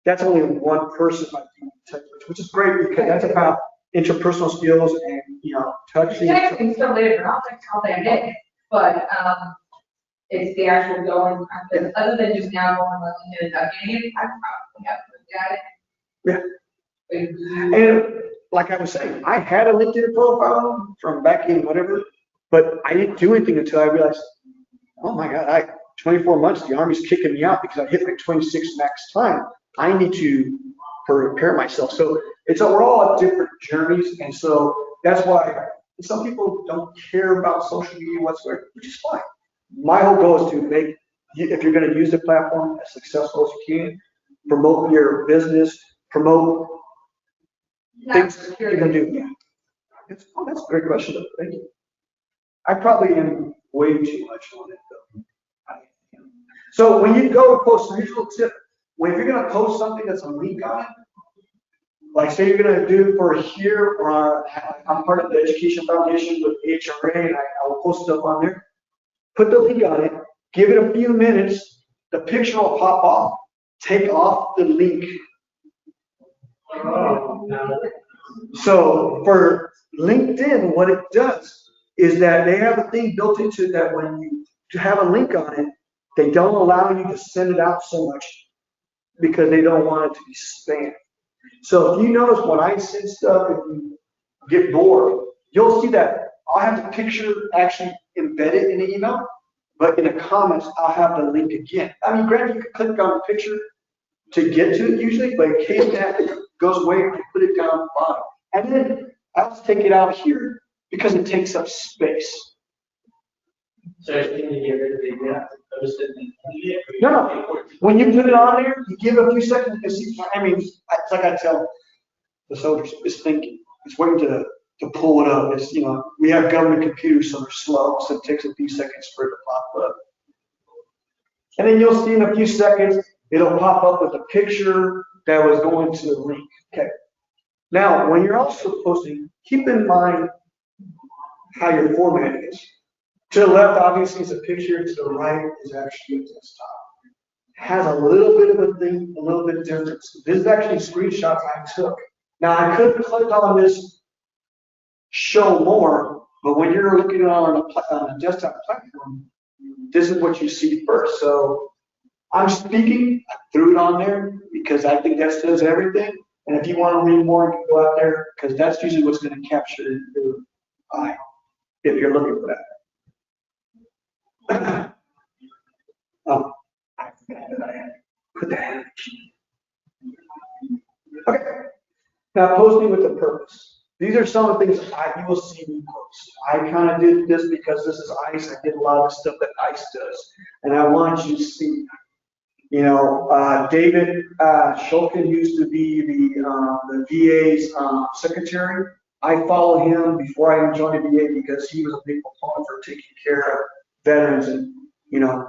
that's only one person I do text, which is great because that's about interpersonal skills and, touching. Texting still later, I'll text all day, but, it's the actual going, other than just now going on LinkedIn and getting it, I probably have to look at it. Yeah. And like I was saying, I had a LinkedIn profile from back in whatever, but I didn't do anything until I realized, oh my God, 24 months, the Army's kicking me out because I hit my 26 max time. I need to prepare myself. So we're all at different journeys. And so that's why some people don't care about social media whatsoever, which is fine. My whole goal is to make, if you're going to use the platform, as successful as you can, promote your business, promote things that you're going to do. Yeah. That's a great question, though. Thank you. I probably am way too much on it, though. So when you go to post, here's a little tip. If you're going to post something that's a link on it, like say you're going to do for here, or I'm part of the Education Foundation with HRA, and I will post stuff on there. Put the link on it, give it a few minutes, the picture will pop off. Take off the link. So for LinkedIn, what it does is that they have a thing built into it that when you have a link on it, they don't allow you to send it out so much because they don't want it to be spam. So if you notice when I send stuff and you get bored, you'll see that I'll have the picture actually embedded in the email, but in the comments, I'll have the link again. I mean, granted, you can click on the picture to get to it usually, but in case that goes away, I put it down the bottom. And then I'll take it out here because it takes up space. So can you get rid of the post it and delete it? No. when you put it on there, you give it a few seconds, you see, I mean, it's like I tell the soldiers, it's thinking, it's waiting to pull it up. It's, you know, we have government computers, so they're slow, so it takes a few seconds for it to pop up. And then you'll see in a few seconds, it'll pop up with a picture that was going to the link. Okay. Now, when you're also posting, keep in mind how your format is. To the left, obviously, is a picture. To the right is actually a desktop. Has a little bit of a thing, a little bit different. This is actually screenshots I took. Now, I could click on this show more, but when you're looking on a desktop platform, this is what you see first. So I'm speaking, I threw it on there because I think that says everything. And if you want to read more, you can go out there because that's usually what's going to capture your eye if you're looking for that. Oh, I forgot that I had put that in. Okay. Now, posting with a purpose. These are some of the things you will see me post. I kind of did this because this is ICE. I did a lot of the stuff that ICE does. And I want you to see, you know, David Shulkin used to be the VA's secretary. I followed him before I even joined the VA because he was a big proponent for taking care of veterans, and, you know,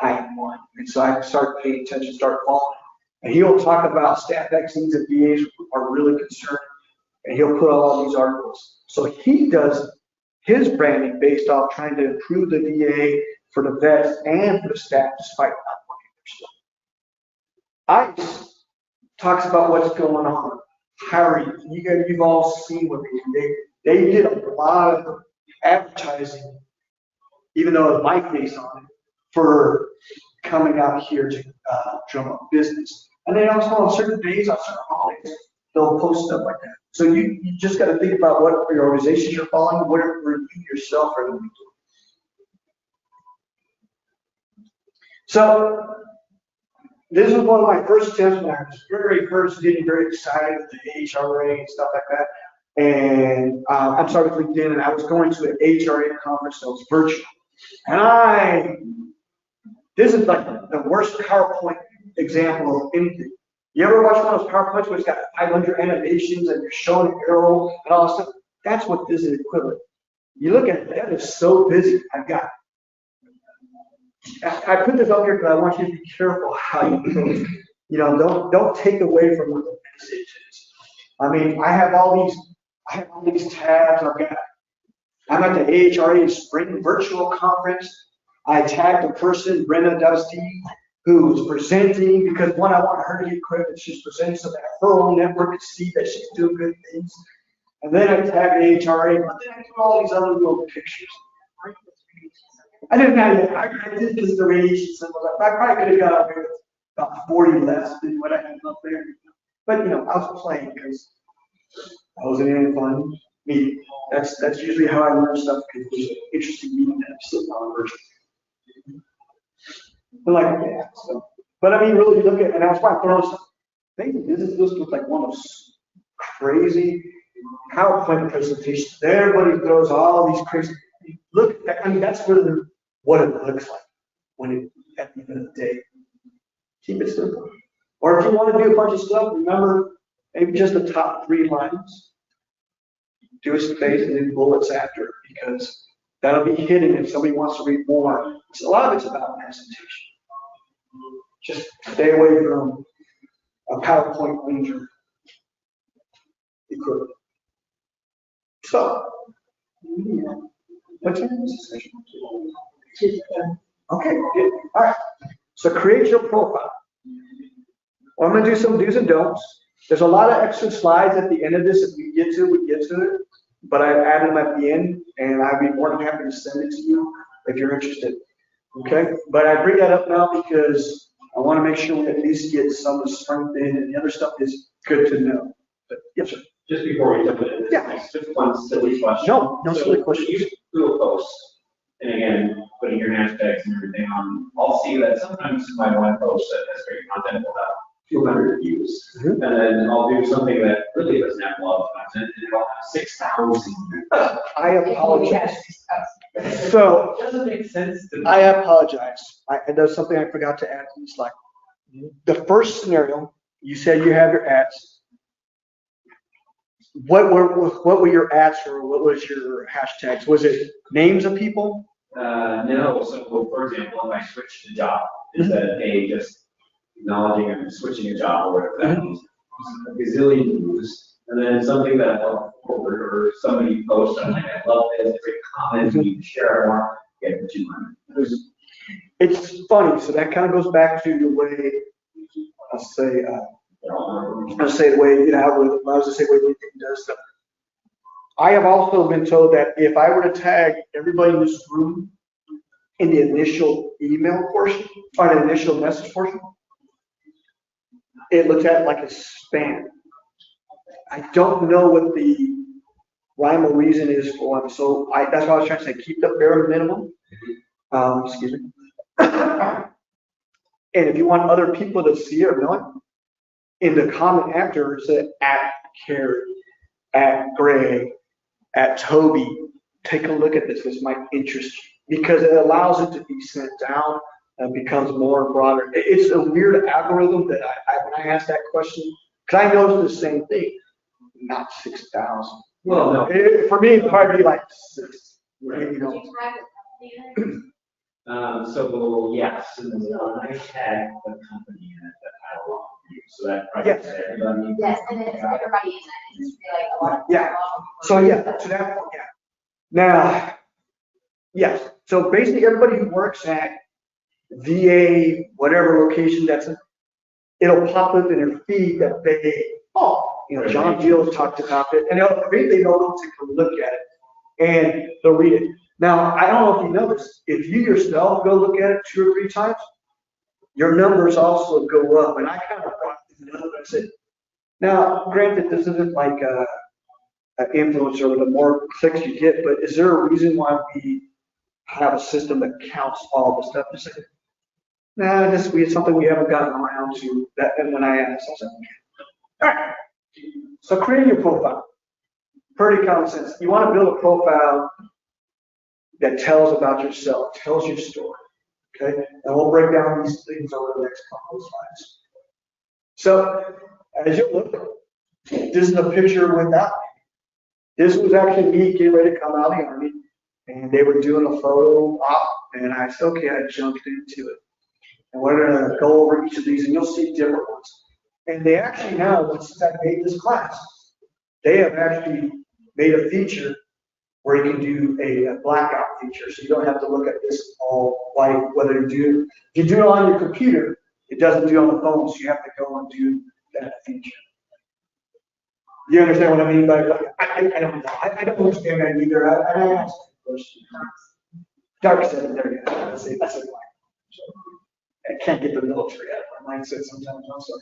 I am one. And so I started paying attention, started following. And he'll talk about staff vaccines that VAs are really concerned, and he'll put all these articles. So he does his branding based off trying to improve the VA for the vets and for the staff despite not working their stuff. ICE talks about what's going on. Hiring, you've all seen what they do. They did a lot of advertising, even though it was my face on it, for coming out here to drum up business. And then also on certain days, on certain holidays, they'll post stuff like that. So you just got to think about what your organizations you're following, whatever you yourself are going to be doing. So this was one of my first attempts when I was very first getting very excited with the HRA and stuff like that. And I'm sorry with LinkedIn, and I was going to an HRA conference that was virtual. And this is like the worst PowerPoint example of anything. You ever watch one of those PowerPoints where it's got 500 animations and you're showing an arrow and all that stuff? That's what this is equivalent. You look at it, that is so busy. I put this up here because I want you to be careful how you post. You know, don't take away from what the message is. I mean, I have all these tabs. I'm at the AHRA Spring Virtual Conference. I tagged a person, Brenda Dusty, who was presenting because one, I want her to get credit. She's presenting so that her own network can see that she's doing good things. And then I tagged AHRA, but then I do all these other little pictures. I didn't have it. I did because the radiation symbols. I probably could have got up here with about 40 less than what I had up there. But you know, I was playing because I wasn't in any fun meeting. That's usually how I learn stuff because it was an interesting meeting that I'm sitting on virtual. But like, yeah, so. But I mean, really look at, and that's why I'm throwing stuff. This looks like one of those crazy PowerPoint presentations. Everybody throws all these crazy. Look, I mean, that's really what it looks like when it, at the end of the day. Keep it simple. Or if you want to do a bunch of stuff, remember maybe just the top 3 lines. Do a space and then bullets after, because that'll be hidden if somebody wants to read more. So a lot of it's about presentation. Just stay away from a PowerPoint ranger equivalent. So, what's your session? Okay, good. All right. So create your profile. Well, I'm going to do some do's and don'ts. There's a lot of extra slides at the end of this. If we get to it. But I added them at the end, and I'd be more than happy to send it to you if you're interested. Okay? But I bring that up now because I want to make sure we at least get some of the strength in, and the other stuff is good to know. But yes, sir. Just before we jump into this, just one silly question. No silly question. You do a post, and again, putting your hashtags and everything on, I'll see that sometimes my one post that has great content will have 200 views. And then I'll do something that really doesn't have a lot of content, and it'll have 6,000. I apologize. So, It doesn't make sense to me. I apologize. There's something I forgot to add to the slide. the first scenario, you said you have your ads. What were your ads for? What was your hashtags? Was it names of people? No, so for example, if I switched a job, instead of, hey, just acknowledging I'm switching a job or whatever that means, a gazillion views, and then something that I love forward or somebody posts, I'm like, I love this, great comment, you share more, get the 200. It's funny, so that kind of goes back to the way, I'll say the way, you know, algorithm, I was to say the way LinkedIn does stuff. I have also been told that if I were to tag everybody in this room in the initial email portion, or the initial message portion, it looks at like a spam. I don't know what the rhyme or reason is for them, so that's why I was trying to say keep the bare minimum. Excuse me. And if you want other people to see it or know it, in the comment after, say at Carrie, at Greg, at Toby, take a look at this. This might interest you because it allows it to be sent down and becomes more broader. It's a weird algorithm that when I asked that question, because I noticed the same thing, not 6,000. Well, no. For me, it'd probably be like 6. Right. You know. So yes, and I tag the company in it that had a lot of views, so that probably Yes. everybody. Yes, and then everybody in that is like a lot. Yeah. So yeah, to that point, yeah. Now, yes. So basically, everybody who works at VA, whatever location that's in, it'll pop up in their feed that John Beall talked about it, and they know to take a look at it, and they'll read it. Now, I don't know if you noticed, if you yourself go look at it 2 or 3 times, your numbers also go up, and I kind of brought this up. I said, now, granted, this isn't like an influencer, the more clicks you get, but is there a reason why we have a system that counts all the stuff? Just like, nah, this is something we haven't gotten around to. That, and when I asked, I was like, all right. So create your profile. Pretty common sense. You want to build a profile that tells about yourself, tells your story. Okay? And we'll break down these things over the next couple of slides. So as you look, this is a picture without me. This was actually me getting ready to come out of the Army, and they were doing a photo op, and I said, okay, I jumped into it. And we're going to go over each of these, and you'll see different ones. And they actually now, since I made this class, they have actually made a feature where you can do a blackout feature, so you don't have to look at this all white. Whether if you do it on your computer, it doesn't do it on the phone, so you have to go and do that feature. You understand what I mean by I don't know. I don't understand that either. I asked the question. Dark said it there. Yeah, that's a black. I can't get the military out of my mindset sometimes also.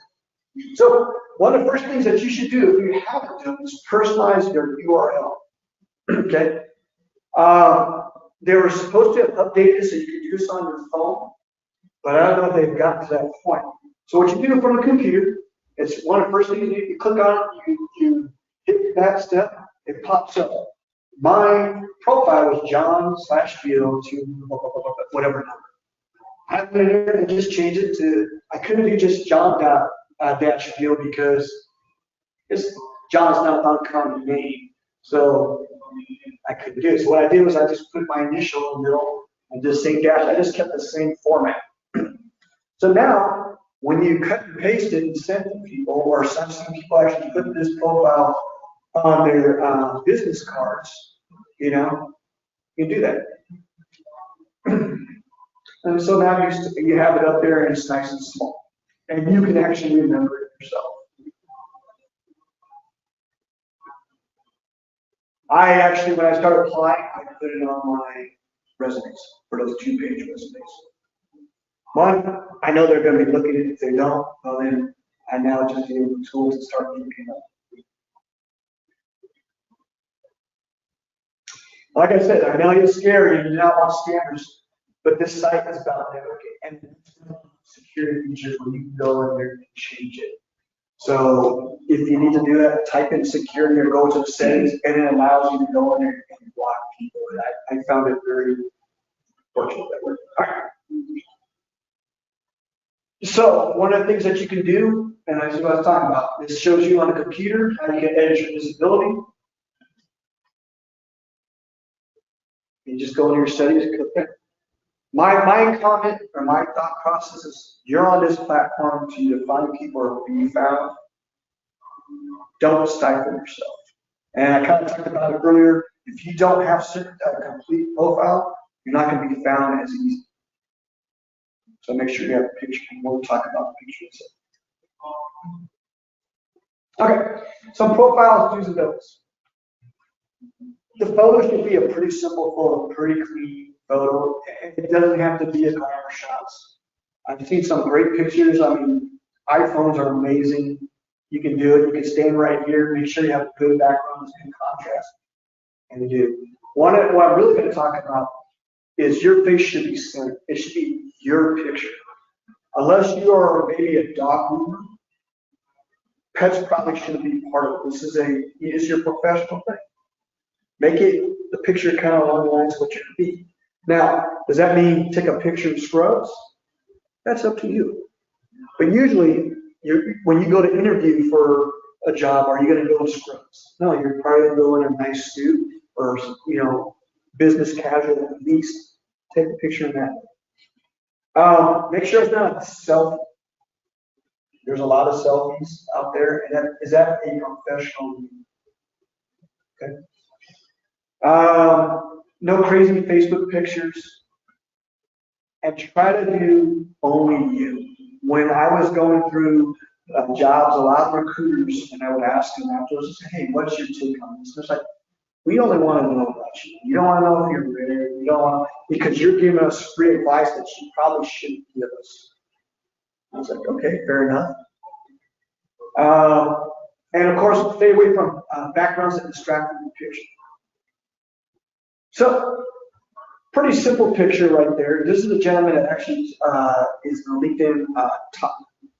So one of the first things that you should do if you haven't done is personalize your URL. Okay. They were supposed to have updated this so you could use it on your phone, but I don't know if they've gotten to that point. So what you do from the computer, it's one of the first things you click on it, you hit that step, it pops up. My profile was John/Beall to whatever number. I went in there and just changed it to, I couldn't do just John-Beall because John's not an uncommon name. So I couldn't do it. So what I did was I just put my initial in the middle and just say dash. I just kept the same format. So now, when you cut and paste it and send to people, or some people actually put this profile on their business cards, you can do that. And so now you have it up there and it's nice and small. And you can actually remember it yourself. I actually, when I started applying, I put it on my resumes for those 2-page resumes. One, I know they're going to be looking at it. If they don't, well then I now just use the tools to start looking up. Like I said, I know it's scary and you do not want scammers, but this site is about networking and security features where you can go in there and change it. So if you need to do that, type in security or go to the settings, and it allows you to go in there and block people. And I found it very fortunate that way. All right. So one of the things that you can do, and that's what I was talking about, this shows you on a computer how you can edit your visibility. You just go into your settings and click there. My comment or my thought process is you're on this platform to find people or be found. Don't stifle yourself. And I kind of talked about it earlier. If you don't have a complete profile, you're not going to be found as easy. So make sure you have a picture, and we'll talk about the pictures. Okay, some profiles, do's and don'ts. The photo should be a pretty simple photo, pretty clean photo. It doesn't have to be a glamour shots. I've seen some great pictures. I mean, iPhones are amazing. You can do it. You can stand right here, make sure you have a good background, good contrast, and do. What I'm really going to talk about is your face should be centered. It should be your picture. Unless you are maybe a dog groomer, pets probably shouldn't be part of it. This is your professional thing. Make it the picture kind of along the lines of what you're going to be. Now, does that mean take a picture of scrubs? That's up to you. But usually, when you go to interview for a job, are you going to go in scrubs? No, you're probably going to go in a nice suit or, business casual at least. Take a picture of that. Make sure it's not a selfie. There's a lot of selfies out there. And is that a professional? Okay. No crazy Facebook pictures. And try to do only you. When I was going through jobs, a lot of recruiters, and I would ask them afterwards, hey, what's your take on this? And it's like, we only want to know about you. You don't want to know if you're married. You don't want to, because you're giving us free advice that you probably shouldn't give us. I was like, okay, fair enough. And of course, stay away from backgrounds that distract from the picture. So, pretty simple picture right there. This is a gentleman that actually is the LinkedIn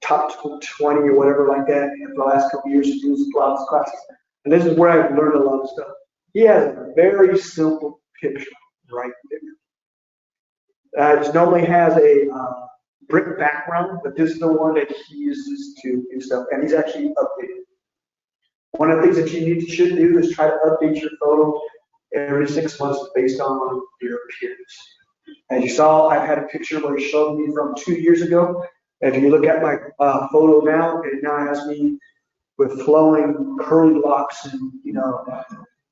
top 20 or whatever like that in the last couple of years. He does a lot of classes. And this is where I've learned a lot of stuff. He has a very simple picture right there. It normally has a brick background, but this is the one that he uses to do stuff. And he's actually updated. One of the things that you should do is try to update your photo every 6 months based on your appearance. As you saw, I've had a picture where he showed me from 2 years ago. If you look at my photo now, it now has me with flowing curly locks and,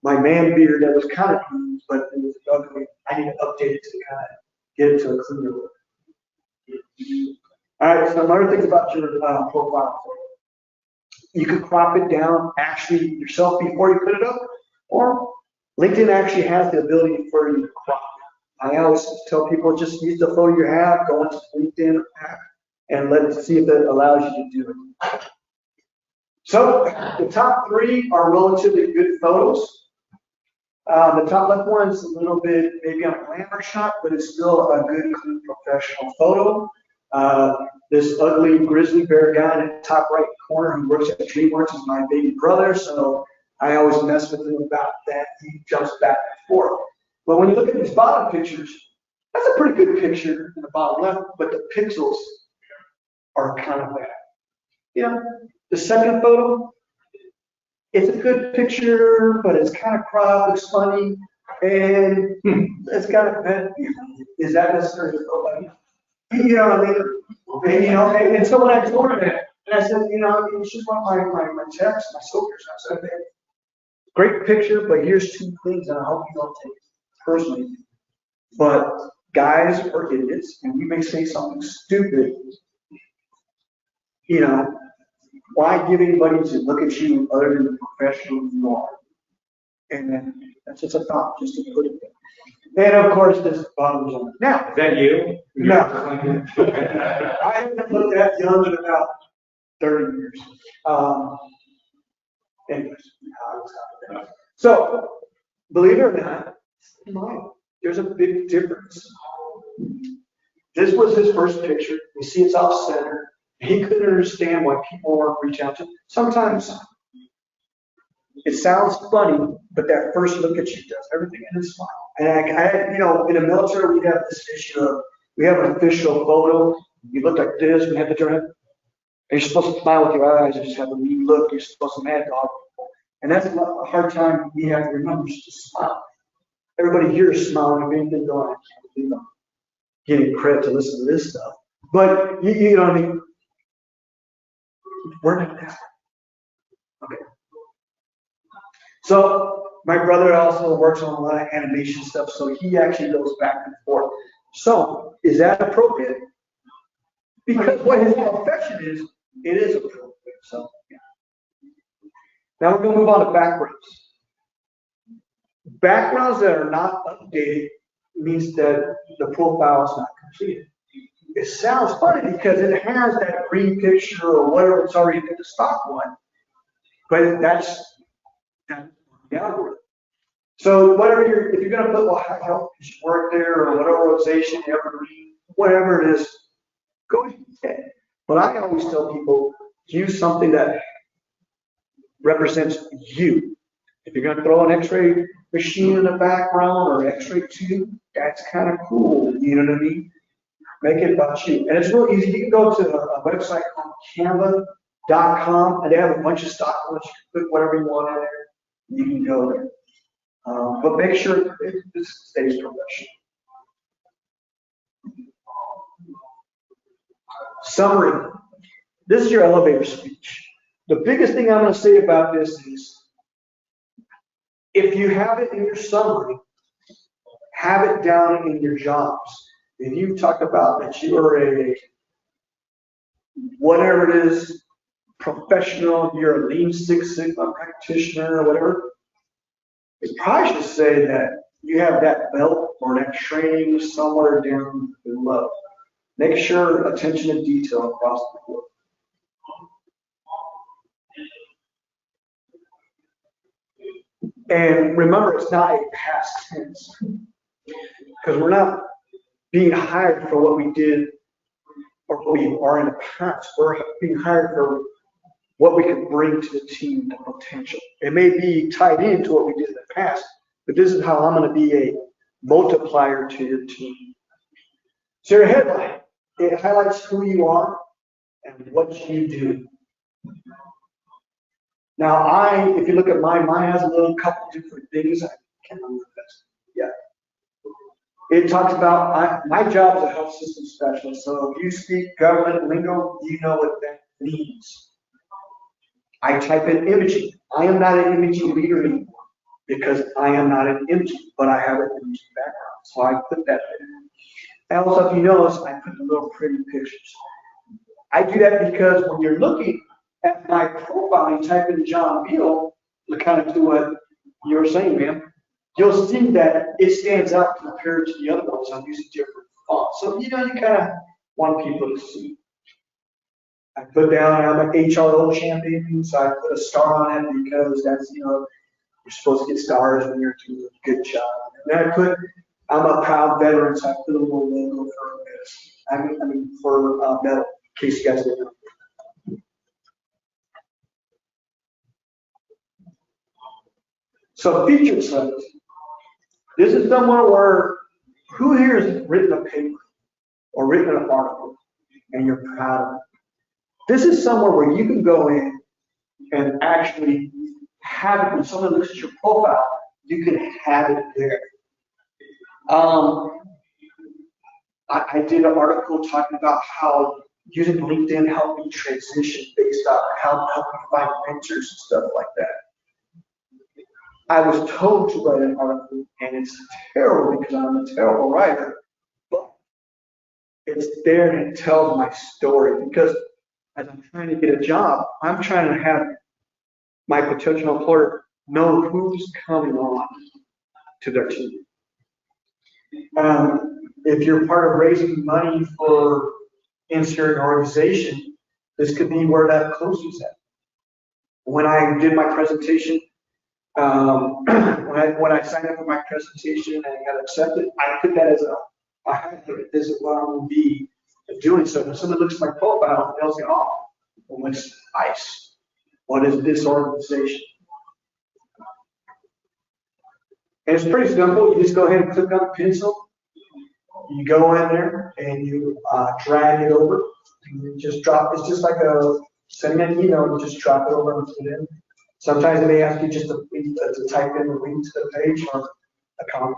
my man beard that was kind of clean, but it was ugly. I need to update it to kind of get it to a cleaner look. All right, some other things about your profile. You can crop it down actually yourself before you put it up, or LinkedIn actually has the ability for you to crop it. I always tell people just use the photo you have, go into the LinkedIn app, and let's see if it allows you to do it. So the top 3 are relatively good photos. The top left one is a little bit maybe on a glamour shot, but it's still a good, clean, professional photo. This ugly grizzly bear guy in the top right corner who works at DreamWorks is my baby brother, so I always mess with him about that. He jumps back and forth. But when you look at these bottom pictures, that's a pretty good picture in the bottom left, but the pixels are kind of bad. The second photo, it's a good picture, but it's kind of cropped, it's funny, and it's kind of bad. Is that necessary to go like, and someone I told him that, and I said, it's just one of my texts, my soldiers. I said, great picture, but here's 2 things, and I hope you don't take it personally. But guys are idiots, and we may say something stupid. Why give anybody to look at you other than the professional you are? And then that's just a thought, just to put it there. And of course, this bothers me. Now, Is that you? No. I haven't looked that young in about 30 years. Anyways, so, believe it or not, there's a big difference. This was his first picture. You see it's off center. He couldn't understand why people weren't reaching out to him. Sometimes it sounds funny, but that first look at you does everything in a smile. And I in the military, we have this issue of, we have an official photo, You look like this and have the turn. And you're supposed to smile with your eyes and just have a mean look. You're supposed to mad dog. And that's a hard time we have to remember, just to smile. Everybody here is smiling. If anything going, I can't believe I'm getting credit to listen to this stuff. But you know what I mean? We're not that. Okay. So my brother also works on a lot of animation stuff, so he actually goes back and forth. So is that appropriate? Because what his profession is, it is appropriate. So yeah. Now we're going to move on to backgrounds. Backgrounds that are not updated means that the profile is not completed. It sounds funny because it has that green picture or whatever it's already in the stock one, but that's the algorithm. So whatever if you're going to put, well, how you work there or whatever organization you ever read, whatever it is, go ahead. But I always tell people, use something that represents you. If you're going to throw an X-ray machine in the background or X-ray tube, that's kind of cool. You know what I mean? Make it about you. And it's real easy. You can go to a website called canva.com, and they have a bunch of stock ones. You can put whatever you want in there. You can go there. But make sure it stays professional. Summary. This is your elevator speech. The biggest thing I'm going to say about this is, if you have it in your summary, have it down in your jobs. If you talk about that you are a, whatever it is, professional, you're a Lean Six Sigma practitioner or whatever, you probably should say that you have that belt or that training somewhere down below. Make sure attention to detail across the board. And remember, it's not a past tense, because we're not being hired for what we did or what we are in the past. We're being hired for what we can bring to the team, the potential. It may be tied into what we did in the past, but this is how I'm going to be a multiplier to your team. So your headline, it highlights who you are and what you do. Now, if you look at mine has a little couple different things. I can't remember this. Yeah. It talks about, my job is a health system specialist, so if you speak government lingo, you know what that means. I type in imaging. I am not an imaging leader anymore because I am not an imaging, but I have an imaging background, so I put that there. And also, if you notice, I put the little pretty pictures. I do that because when you're looking at my profile and type in John Beall, look kind of to what you were saying, ma'am, you'll see that it stands out compared to the other ones. I'm using different fonts. So, you know, you kind of want people to see. I put down I'm an HRO champion, so I put a star on it because that's, you know, you're supposed to get stars when you're doing a good job. And then I put, I'm a proud veteran, so I put a little logo for this. I mean for metal, in case you guys didn't know. So featured studies. This is somewhere where, who here has written a paper or written an article and you're proud of it? This is somewhere where you can go in and actually have it. When someone looks at your profile, you can have it there. I did an article talking about how using LinkedIn helped me transition based on how help me find mentors and stuff like that. I was told to write an article, and it's terrible because I'm a terrible writer, but it's there and it tells my story. Because as I'm trying to get a job, I'm trying to have my potential employer know who's coming on to their team. If you're part of raising money for insert organization, this could be where that closes at. When I did my presentation, when I signed up for my presentation and I got accepted, I put that as a highlight. This is what I'm going to be doing. So when someone looks at my profile, they'll say, oh, well, what's ICE? What is this organization? And it's pretty simple. You just go ahead and click on the pencil, You go in there and you drag it over. And you just drop. It's just like sending an email. You just drop it over and put it in. Sometimes they may ask you just to type in the link to the page or a comment.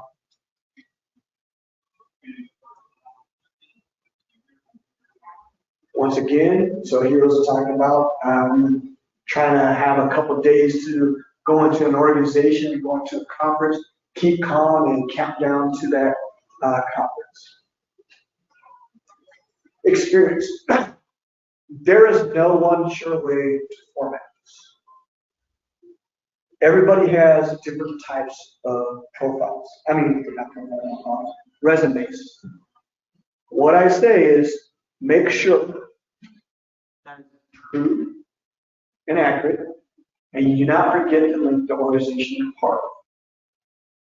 Once again, so heroes are talking about trying to have a couple days to go into an organization, go into a conference, keep calm and count down to that conference. Experience. There is no one sure way to format this. Everybody has different types of profiles. I mean, not profiles, resumes. What I say is make sure that it's true and accurate, and you do not forget to link the organization part.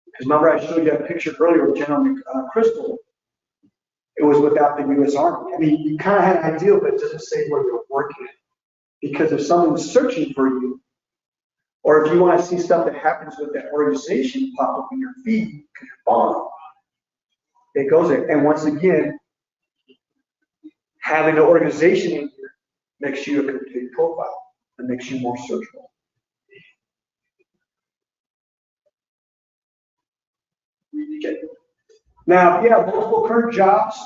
Because remember, I showed you that picture earlier with General Crystal. It was without the U.S. Army. I mean, you kind of had an idea, but it doesn't say where you're working. Because if someone's searching for you, or if you want to see stuff that happens with that organization pop up in your feed because you're following, it goes there. And once again, having the organization in here makes you a complete profile and makes you more searchable. Okay. Now, if you have multiple current jobs,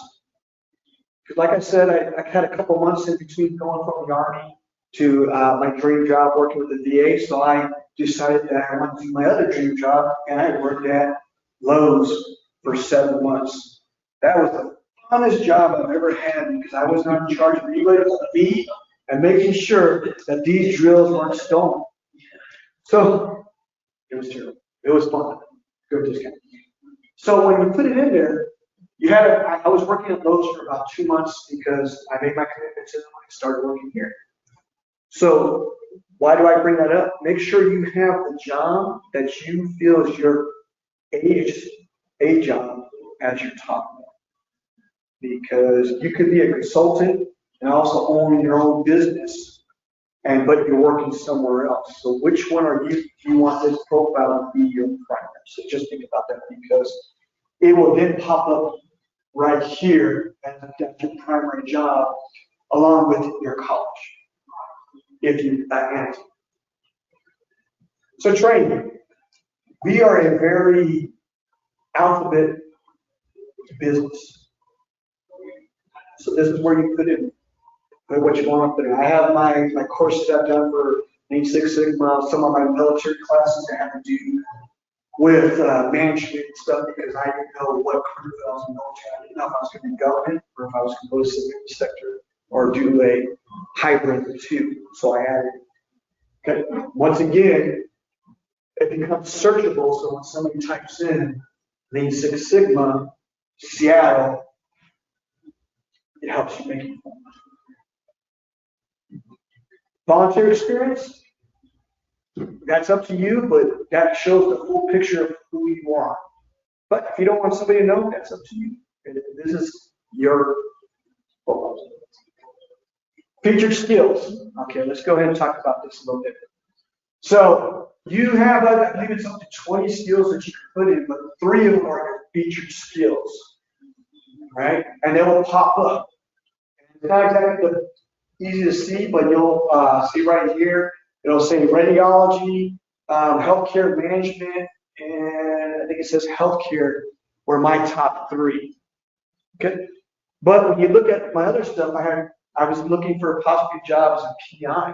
because like I said, I had a couple months in between going from the Army to my dream job working with the VA, so I decided that I wanted to do my other dream job, and I worked at Lowe's for 7 months. That was the funnest job I've ever had because I was not in charge of anybody but me and making sure that these drills weren't stolen. So it was terrible. It was fun. Good discount. So when you put it in there, I was working at Lowe's for about 2 months because I made my commitment to them when I started working here. So why do I bring that up? Make sure you have the job that you feel is your A job as your top one. Because you could be a consultant and also own your own business, but you're working somewhere else. So which one do you want this profile to be your primary? So just think about that because it will then pop up right here as that's your primary job along with your college. If you answer. So training. We are a very alphabet business. So this is where you put in what you want to put in. I have my courses I've done for Lean Six Sigma, some of my military classes that have to do with management and stuff because I didn't know what career I was in the military. I didn't know if I was going to be government or if I was going to go to the civilian sector or do a hybrid of the two. So I added. Okay. Once again, it becomes searchable. So when somebody types in Lean Six Sigma, Seattle, it helps you make it. Volunteer experience, that's up to you, but that shows the full picture of who you are. But if you don't want somebody to know, that's up to you. This is your proposal. Featured skills. Okay, let's go ahead and talk about this a little bit. So you have, I believe it's up to 20 skills that you can put in, but 3 of them are your featured skills, right? And they will pop up. It's not exactly easy to see, but you'll see right here, it'll say radiology, healthcare management, and I think it says healthcare were my top 3. Okay, but when you look at my other stuff, I was looking for possibly jobs in PI.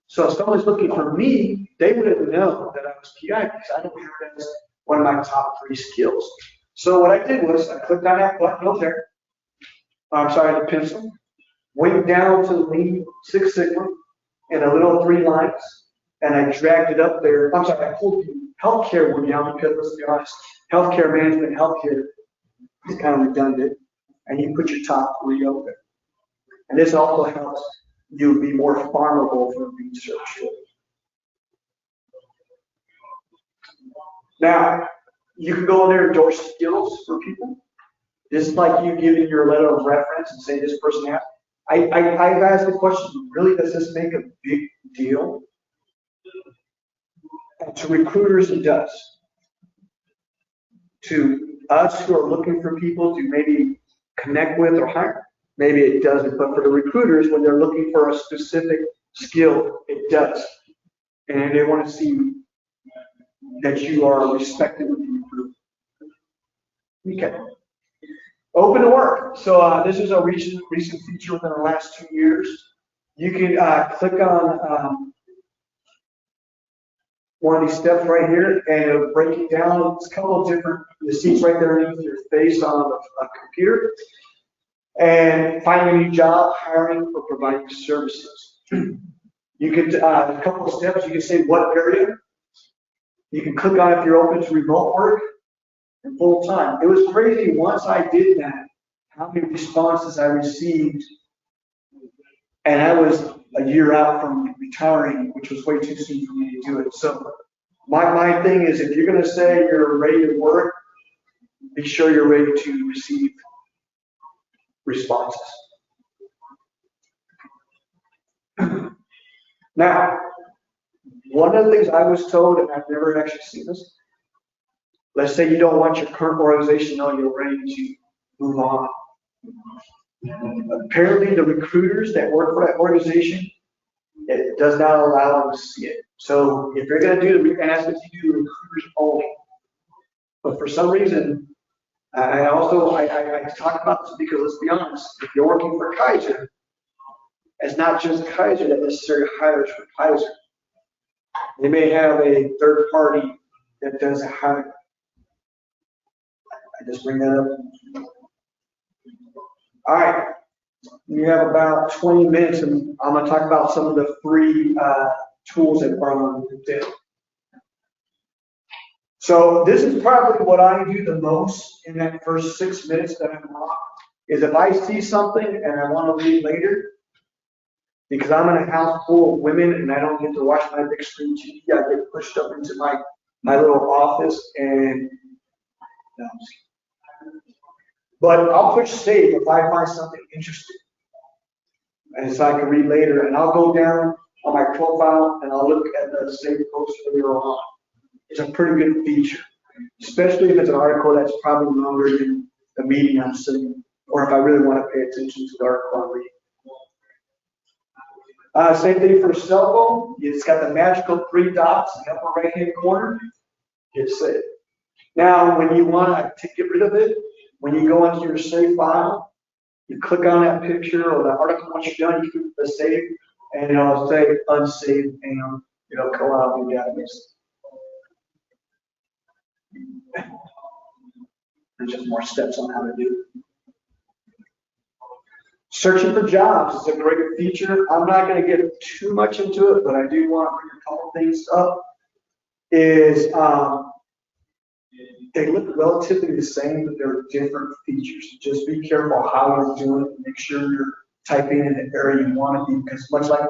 So if someone's looking for me, they wouldn't know that I was PI because I don't have that as one of my top 3 skills. So what I did was I clicked on that button up there. I'm sorry, the pencil. Went down to Lean Six Sigma in a little 3 lines, and I dragged it up there. I'm sorry, I pulled the healthcare one down because let's be honest, healthcare management, healthcare is kind of redundant, and you put your top 3 up there. And this also helps you be more farmable for research. Now, you can go in there and endorse skills for people. Just like you giving your letter of reference and say this person has. I've asked the question, really, does this make a big deal? And to recruiters, it does. to us who are looking for people to maybe connect with or hire. Maybe it doesn't, but for the recruiters, when they're looking for a specific skill, it does. And they want to see that you are respected with the recruiter. Okay. Open to work. So this is a recent feature within the last 2 years. You can click on one of these steps right here, and it'll break it down. It's a couple of different, the seats right there underneath your face on a computer. And finding a new job, hiring, or providing services. You could, a couple of steps, you can say what area. You can click on if you're open to remote work and full time. It was crazy once I did that, how many responses I received. And I was a year out from retiring, which was way too soon for me to do it. So my thing is, if you're going to say you're ready to work, be sure you're ready to receive responses. Now, one of the things I was told, and I've never actually seen this, let's say you don't want your current organization to know you're ready to move on. Apparently, the recruiters that work for that organization, it does not allow them to see it. So if you're going to do the, and that's what you do, recruiters only. But for some reason, I talk about this because let's be honest, if you're working for Kaiser, it's not just Kaiser that necessarily hires for Kaiser. They may have a third party that does a hire. I just bring that up. All right, you have about 20 minutes, and I'm going to talk about some of the free tools that are on LinkedIn. So this is probably what I do the most in that first 6 minutes that I'm on, is if I see something and I want to read later, because I'm in a house full of women and I don't get to watch my big screen TV, I get pushed up into my little office and, no, but I'll push save if I find something interesting. And so I can read later, and I'll go down on my profile and I'll look at the save post earlier on. It's a pretty good feature, especially if it's an article that's probably longer than the meeting I'm sitting, or if I really want to pay attention to the article I'm reading. Same thing for cell phone. It's got the magical 3 dots in the upper right-hand corner. Hit save. Now, when you want to get rid of it, when you go into your save file, you click on that picture or the article. Once you're done, you click the save, and it'll say unsave, and it'll come out of your database. There's just more steps on how to do it. Searching for jobs is a great feature. I'm not going to get too much into it, but I do want to bring a couple things up. They look relatively the same, but they're different features. Just be careful how you're doing it. Make sure you're typing in the area you want to be, because much like for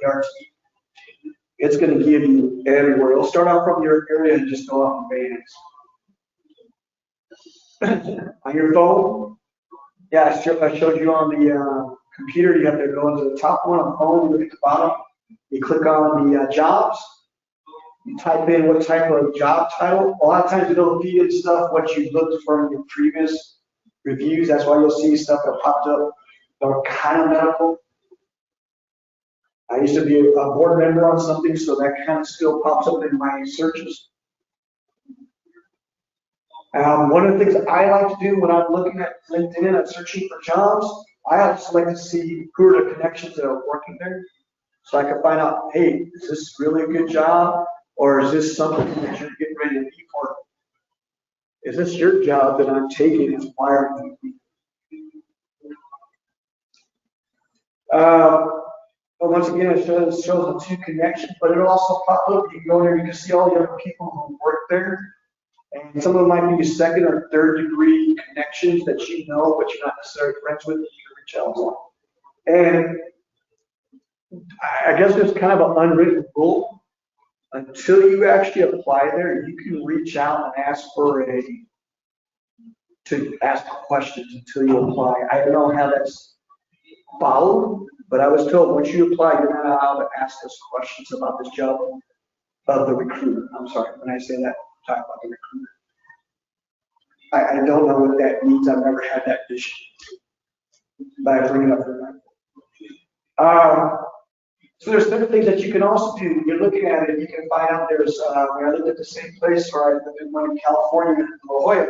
ART, it's going to give you everywhere. It'll start out from your area and just go off in bands. On your phone, yeah, I showed you on the computer. You have to go into the top one on the phone, you look at the bottom, you click on the jobs, you type in what type of job title. A lot of times it'll feed in stuff what you looked from your previous reviews. That's why you'll see stuff that popped up that are kind of medical. I used to be a board member on something, so that kind of still pops up in my searches. One of the things I like to do when I'm looking at LinkedIn and searching for jobs, I also like to see who are the connections that are working there, so I can find out, hey, is this really a good job, or is this something that you're getting ready to leave for? Is this your job that I'm taking, and why are you leaving? But once again, it shows the 2 connections, but it'll also pop up. You can go there, you can see all the other people who work there. And some of them might be 2nd or 3rd degree connections that you know, but you're not necessarily friends with, you can reach out to. And I guess there's kind of an unwritten rule. Until you actually apply there, you can reach out and ask ask questions until you apply. I don't know how that's followed, but I was told once you apply, you're not allowed to ask us questions about this job of the recruiter. I'm sorry, when I say that, I'm talking about the recruiter. I don't know what that means. I've never had that vision. But I bring it up for that. So there's different things that you can also do. When you're looking at it, you can find out there's, when I looked at the same place where I lived in one in California, in La Jolla,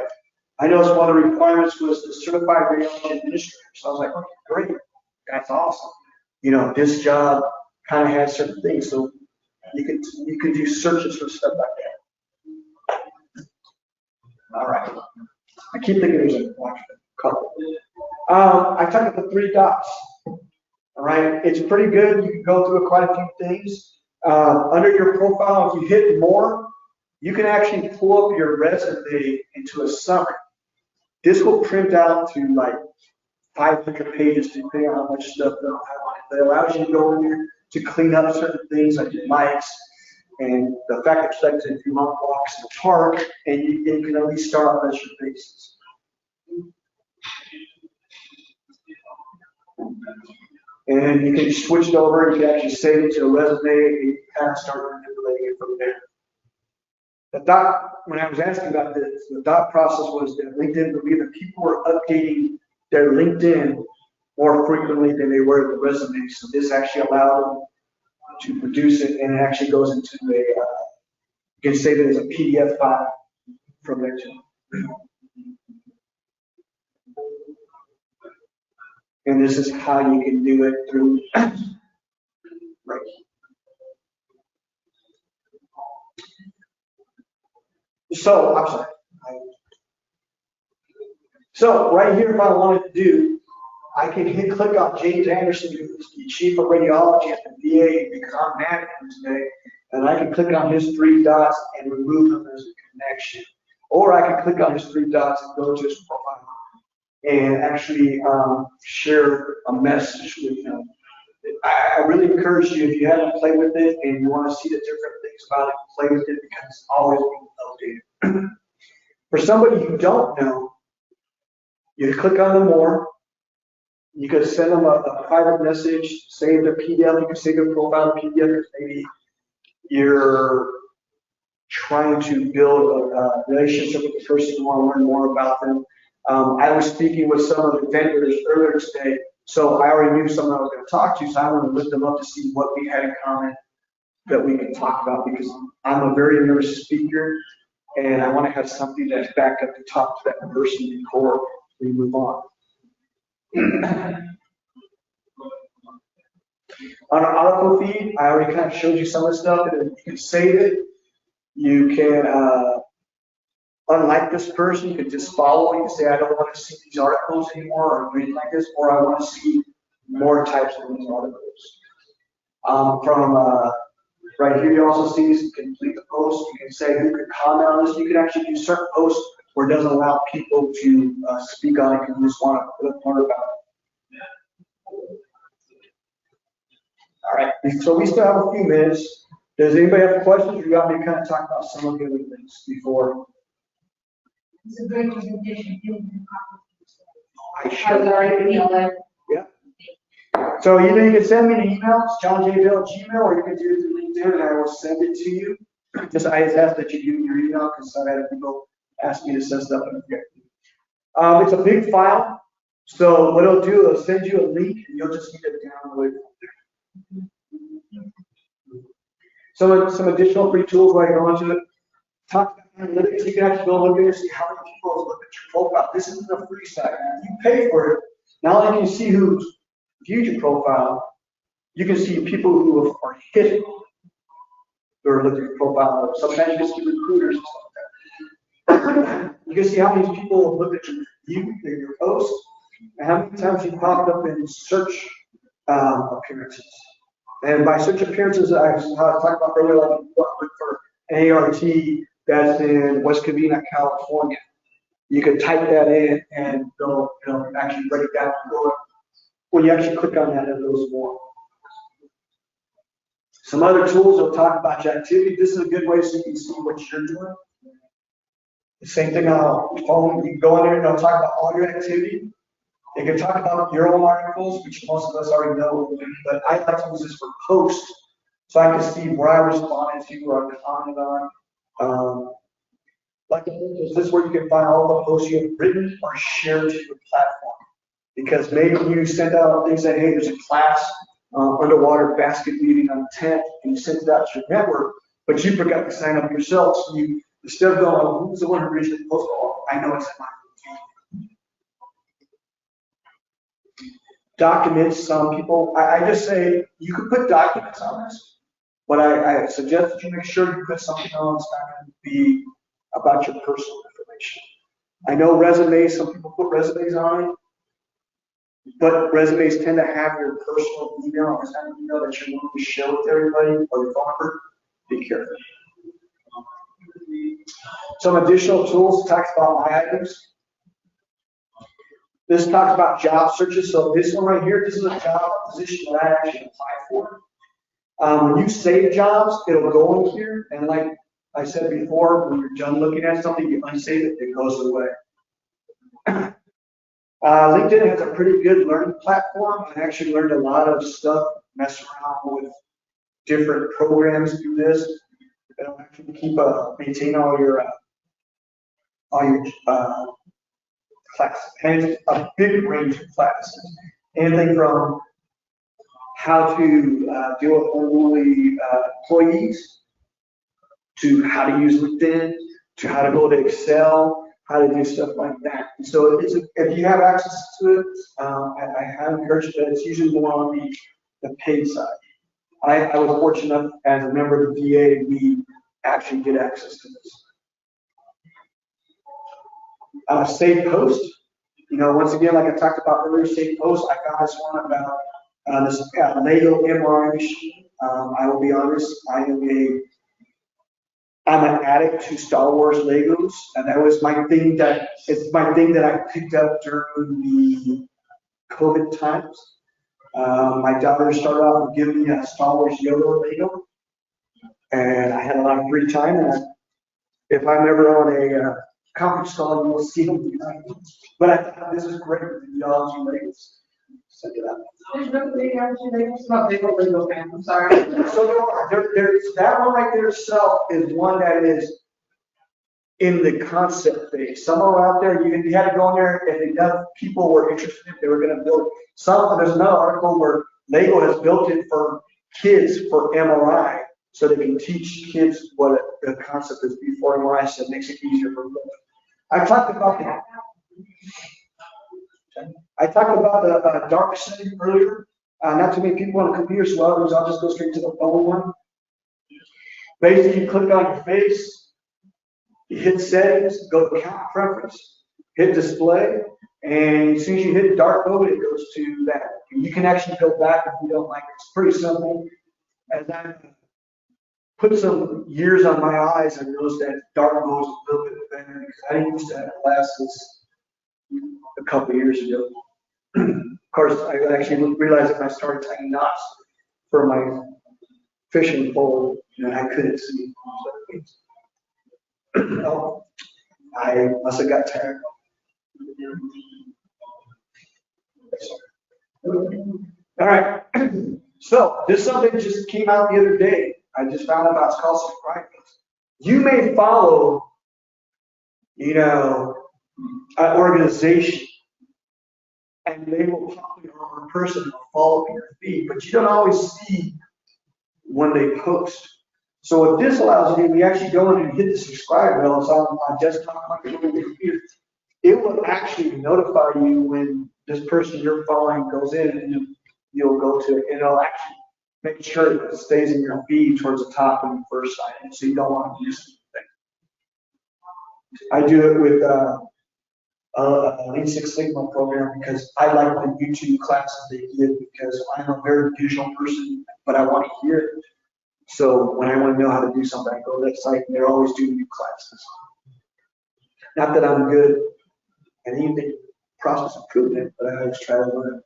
I noticed one of the requirements was the certified radiology administrator. So I was like, okay, great, that's awesome. You know, this job kind of has certain things, so you could do searches for stuff like that. All right. I keep thinking there's a couple. I talked about the 3 dots. All right, it's pretty good. You can go through quite a few things. Under your profile, if you hit more, you can actually pull up your resume into a summary. This will print out to like 500 pages, depending on how much stuff they'll have on it. It allows you to go in there to clean up certain things like your mics and the fact that you like to do long walks in the park, and you can at least start off as your basis. And you can switch it over, you can actually save it to a resume, and you kind of start manipulating it from there. The dot, when I was asking about this, the dot process was that LinkedIn believed that people were updating their LinkedIn more frequently than they were the resume. So this actually allowed them to produce it, and it actually goes into a, you can save it as a PDF file from there too. And this is how you can do it through, right. So, I'm sorry. So, right here, if I wanted to do, I can click on James Anderson, who's the chief of radiology at the VA, because I'm mad at him today, and I can click on his 3 dots and remove him as a connection. Or I can click on his 3 dots and go to his profile and actually share a message with him. I really encourage you, if you haven't played with it and you want to see the different things about it, play with it, because it's always being updated. For somebody you don't know, you click on the more. You can send them a private message, save their PDF. You can save their profile in PDF because maybe you're trying to build a relationship with the person, you want to learn more about them. I was speaking with some of the vendors earlier today, so I already knew someone I was going to talk to, so I wanted to lift them up to see what we had in common that we can talk about, because I'm a very nervous speaker, and I want to have something that's backed up to talk to that person before we move on. On an article feed, I already kind of showed you some of the stuff, and you can save it. You can unlike this person, you can just follow. You can say, I don't want to see these articles anymore, or anything like this, or I want to see more types of these articles. Right here, you also see this, you can complete the post. You can say who can comment on this. You can actually do certain posts where it doesn't allow people to speak on it because you just want to learn about it. All right, so we still have a few minutes. Does anybody have questions, or you got me to kind of talk about some of the other things before? It's a great presentation. I I was should. already emailing. Yeah. So either you can send me an email, it's johnjbill@gmail, or you can do it through LinkedIn, and I will send it to you. I just ask that you give me your email, because I've had people ask me to send stuff and I forget. It's a big file, so what it'll do, it'll send you a link, and you'll just need to download it from there. Some additional free tools while you're going to it. Talk about analytics. You can actually go look at it and see how many people have looked at your profile. This isn't a free site. You pay for it. Not only can you see who's viewed your profile, you can see people who are hidden who are looking at your profile. Sometimes you can see recruiters and stuff like that. You can see how many people have looked at your post, and how many times you popped up in search appearances. And by search appearances, I talked about earlier, like you look for an ART that's in West Covina, California. You can type that in, and they'll actually break it down and go. When you actually click on that, it goes more. Some other tools will talk about your activity. This is a good way so you can see what you're doing. The same thing on your phone. You can go in there and it'll talk about all your activity. You can talk about your own articles, which most of us already know, but I like to use this for posts, so I can see where I responded to, where I commented on. Like, is this where you can find all the posts you have written or shared to your platform? Because maybe you send out things that, hey, there's a class, underwater basket weaving on the 10th, and you send it out to your network, but you forgot to sign up yourself. So you, instead of going, oh, who's the one who originally posted? Oh, I know it's in my routine. Documents, some people, I just say you could put documents on this, but I suggest that you make sure you put something on that's not going to be about your personal information. I know resumes, some people put resumes on it, but resumes tend to have your personal email or some email that you want to share with everybody or your phone number. Be careful. Some additional tools talks about my items. This talks about job searches. So this one right here, this is a job position that I actually applied for. When you save jobs, it'll go in here, and like I said before, when you're done looking at something, you unsave it, it goes away. LinkedIn has a pretty good learning platform. I actually learned a lot of stuff, mess around with different programs through this. It'll actually keep maintain all your classes, and it's a big range of classes. Anything from how to deal with unruly employees, to how to use LinkedIn, to how to go to Excel, how to do stuff like that. And so it's if you have access to it, I have encouraged that it's usually more on the paid side. I was fortunate as a member of the VA, we actually get access to this. Save post, you know, once again, like I talked about earlier, save post, I found this one about this Lego MRI machine. I will be honest, I'm an addict to Star Wars Legos, and that was my thing it's my thing that I picked up during the COVID times. My daughter started off with giving me a Star Wars Yoda Lego, and I had a lot of free time, and if I'm ever on a conference call, you will see them behind me. But I thought this is great with the theology Legos. Send it out. There's no big action, it's not big over Lego fan, I'm sorry. So there's that one right there itself is one that is in the concept phase. Somewhere out there, you had to go in there, if enough people were interested, if they were going to build there's another article where Lego has built it for kids for MRI, so they can teach kids what the concept is before MRI, so it makes it easier for them. I talked about the dark setting earlier. Not too many people on the computer, so I'll just go straight to the phone one. Basically, you click on your face, you hit settings, go to account preference, hit display, and as soon as you hit dark mode, it goes to that. And you can actually go back if you don't like it. It's pretty simple. As I put some years on my eyes, I noticed that dark mode is a little bit better because I used to have glasses a couple of years ago. Of course, I actually realized that when I started tying knots for my fishing pole, I couldn't see. Oh, I must have got tired. All right. So this is something that just came out the other day. I just found out about. It's called subscribe. You may follow, an organization, and they will probably, or a person will follow your feed, but you don't always see when they post. So what this allows you to do, we actually go in and hit the subscribe bell. It's on my desktop, on my computer. It will actually notify you when this person you're following goes in, and you'll go to it, and it'll actually make sure that it stays in your feed towards the top when you first sign in, so you don't want to miss anything. I do it with Lean Six Sigma program because I like the YouTube classes they give because I'm a very visual person, but I want to hear it. So when I want to know how to do something, I go to that site and they're always doing new classes. Not that I'm good at anything process improvement, but I always try to learn.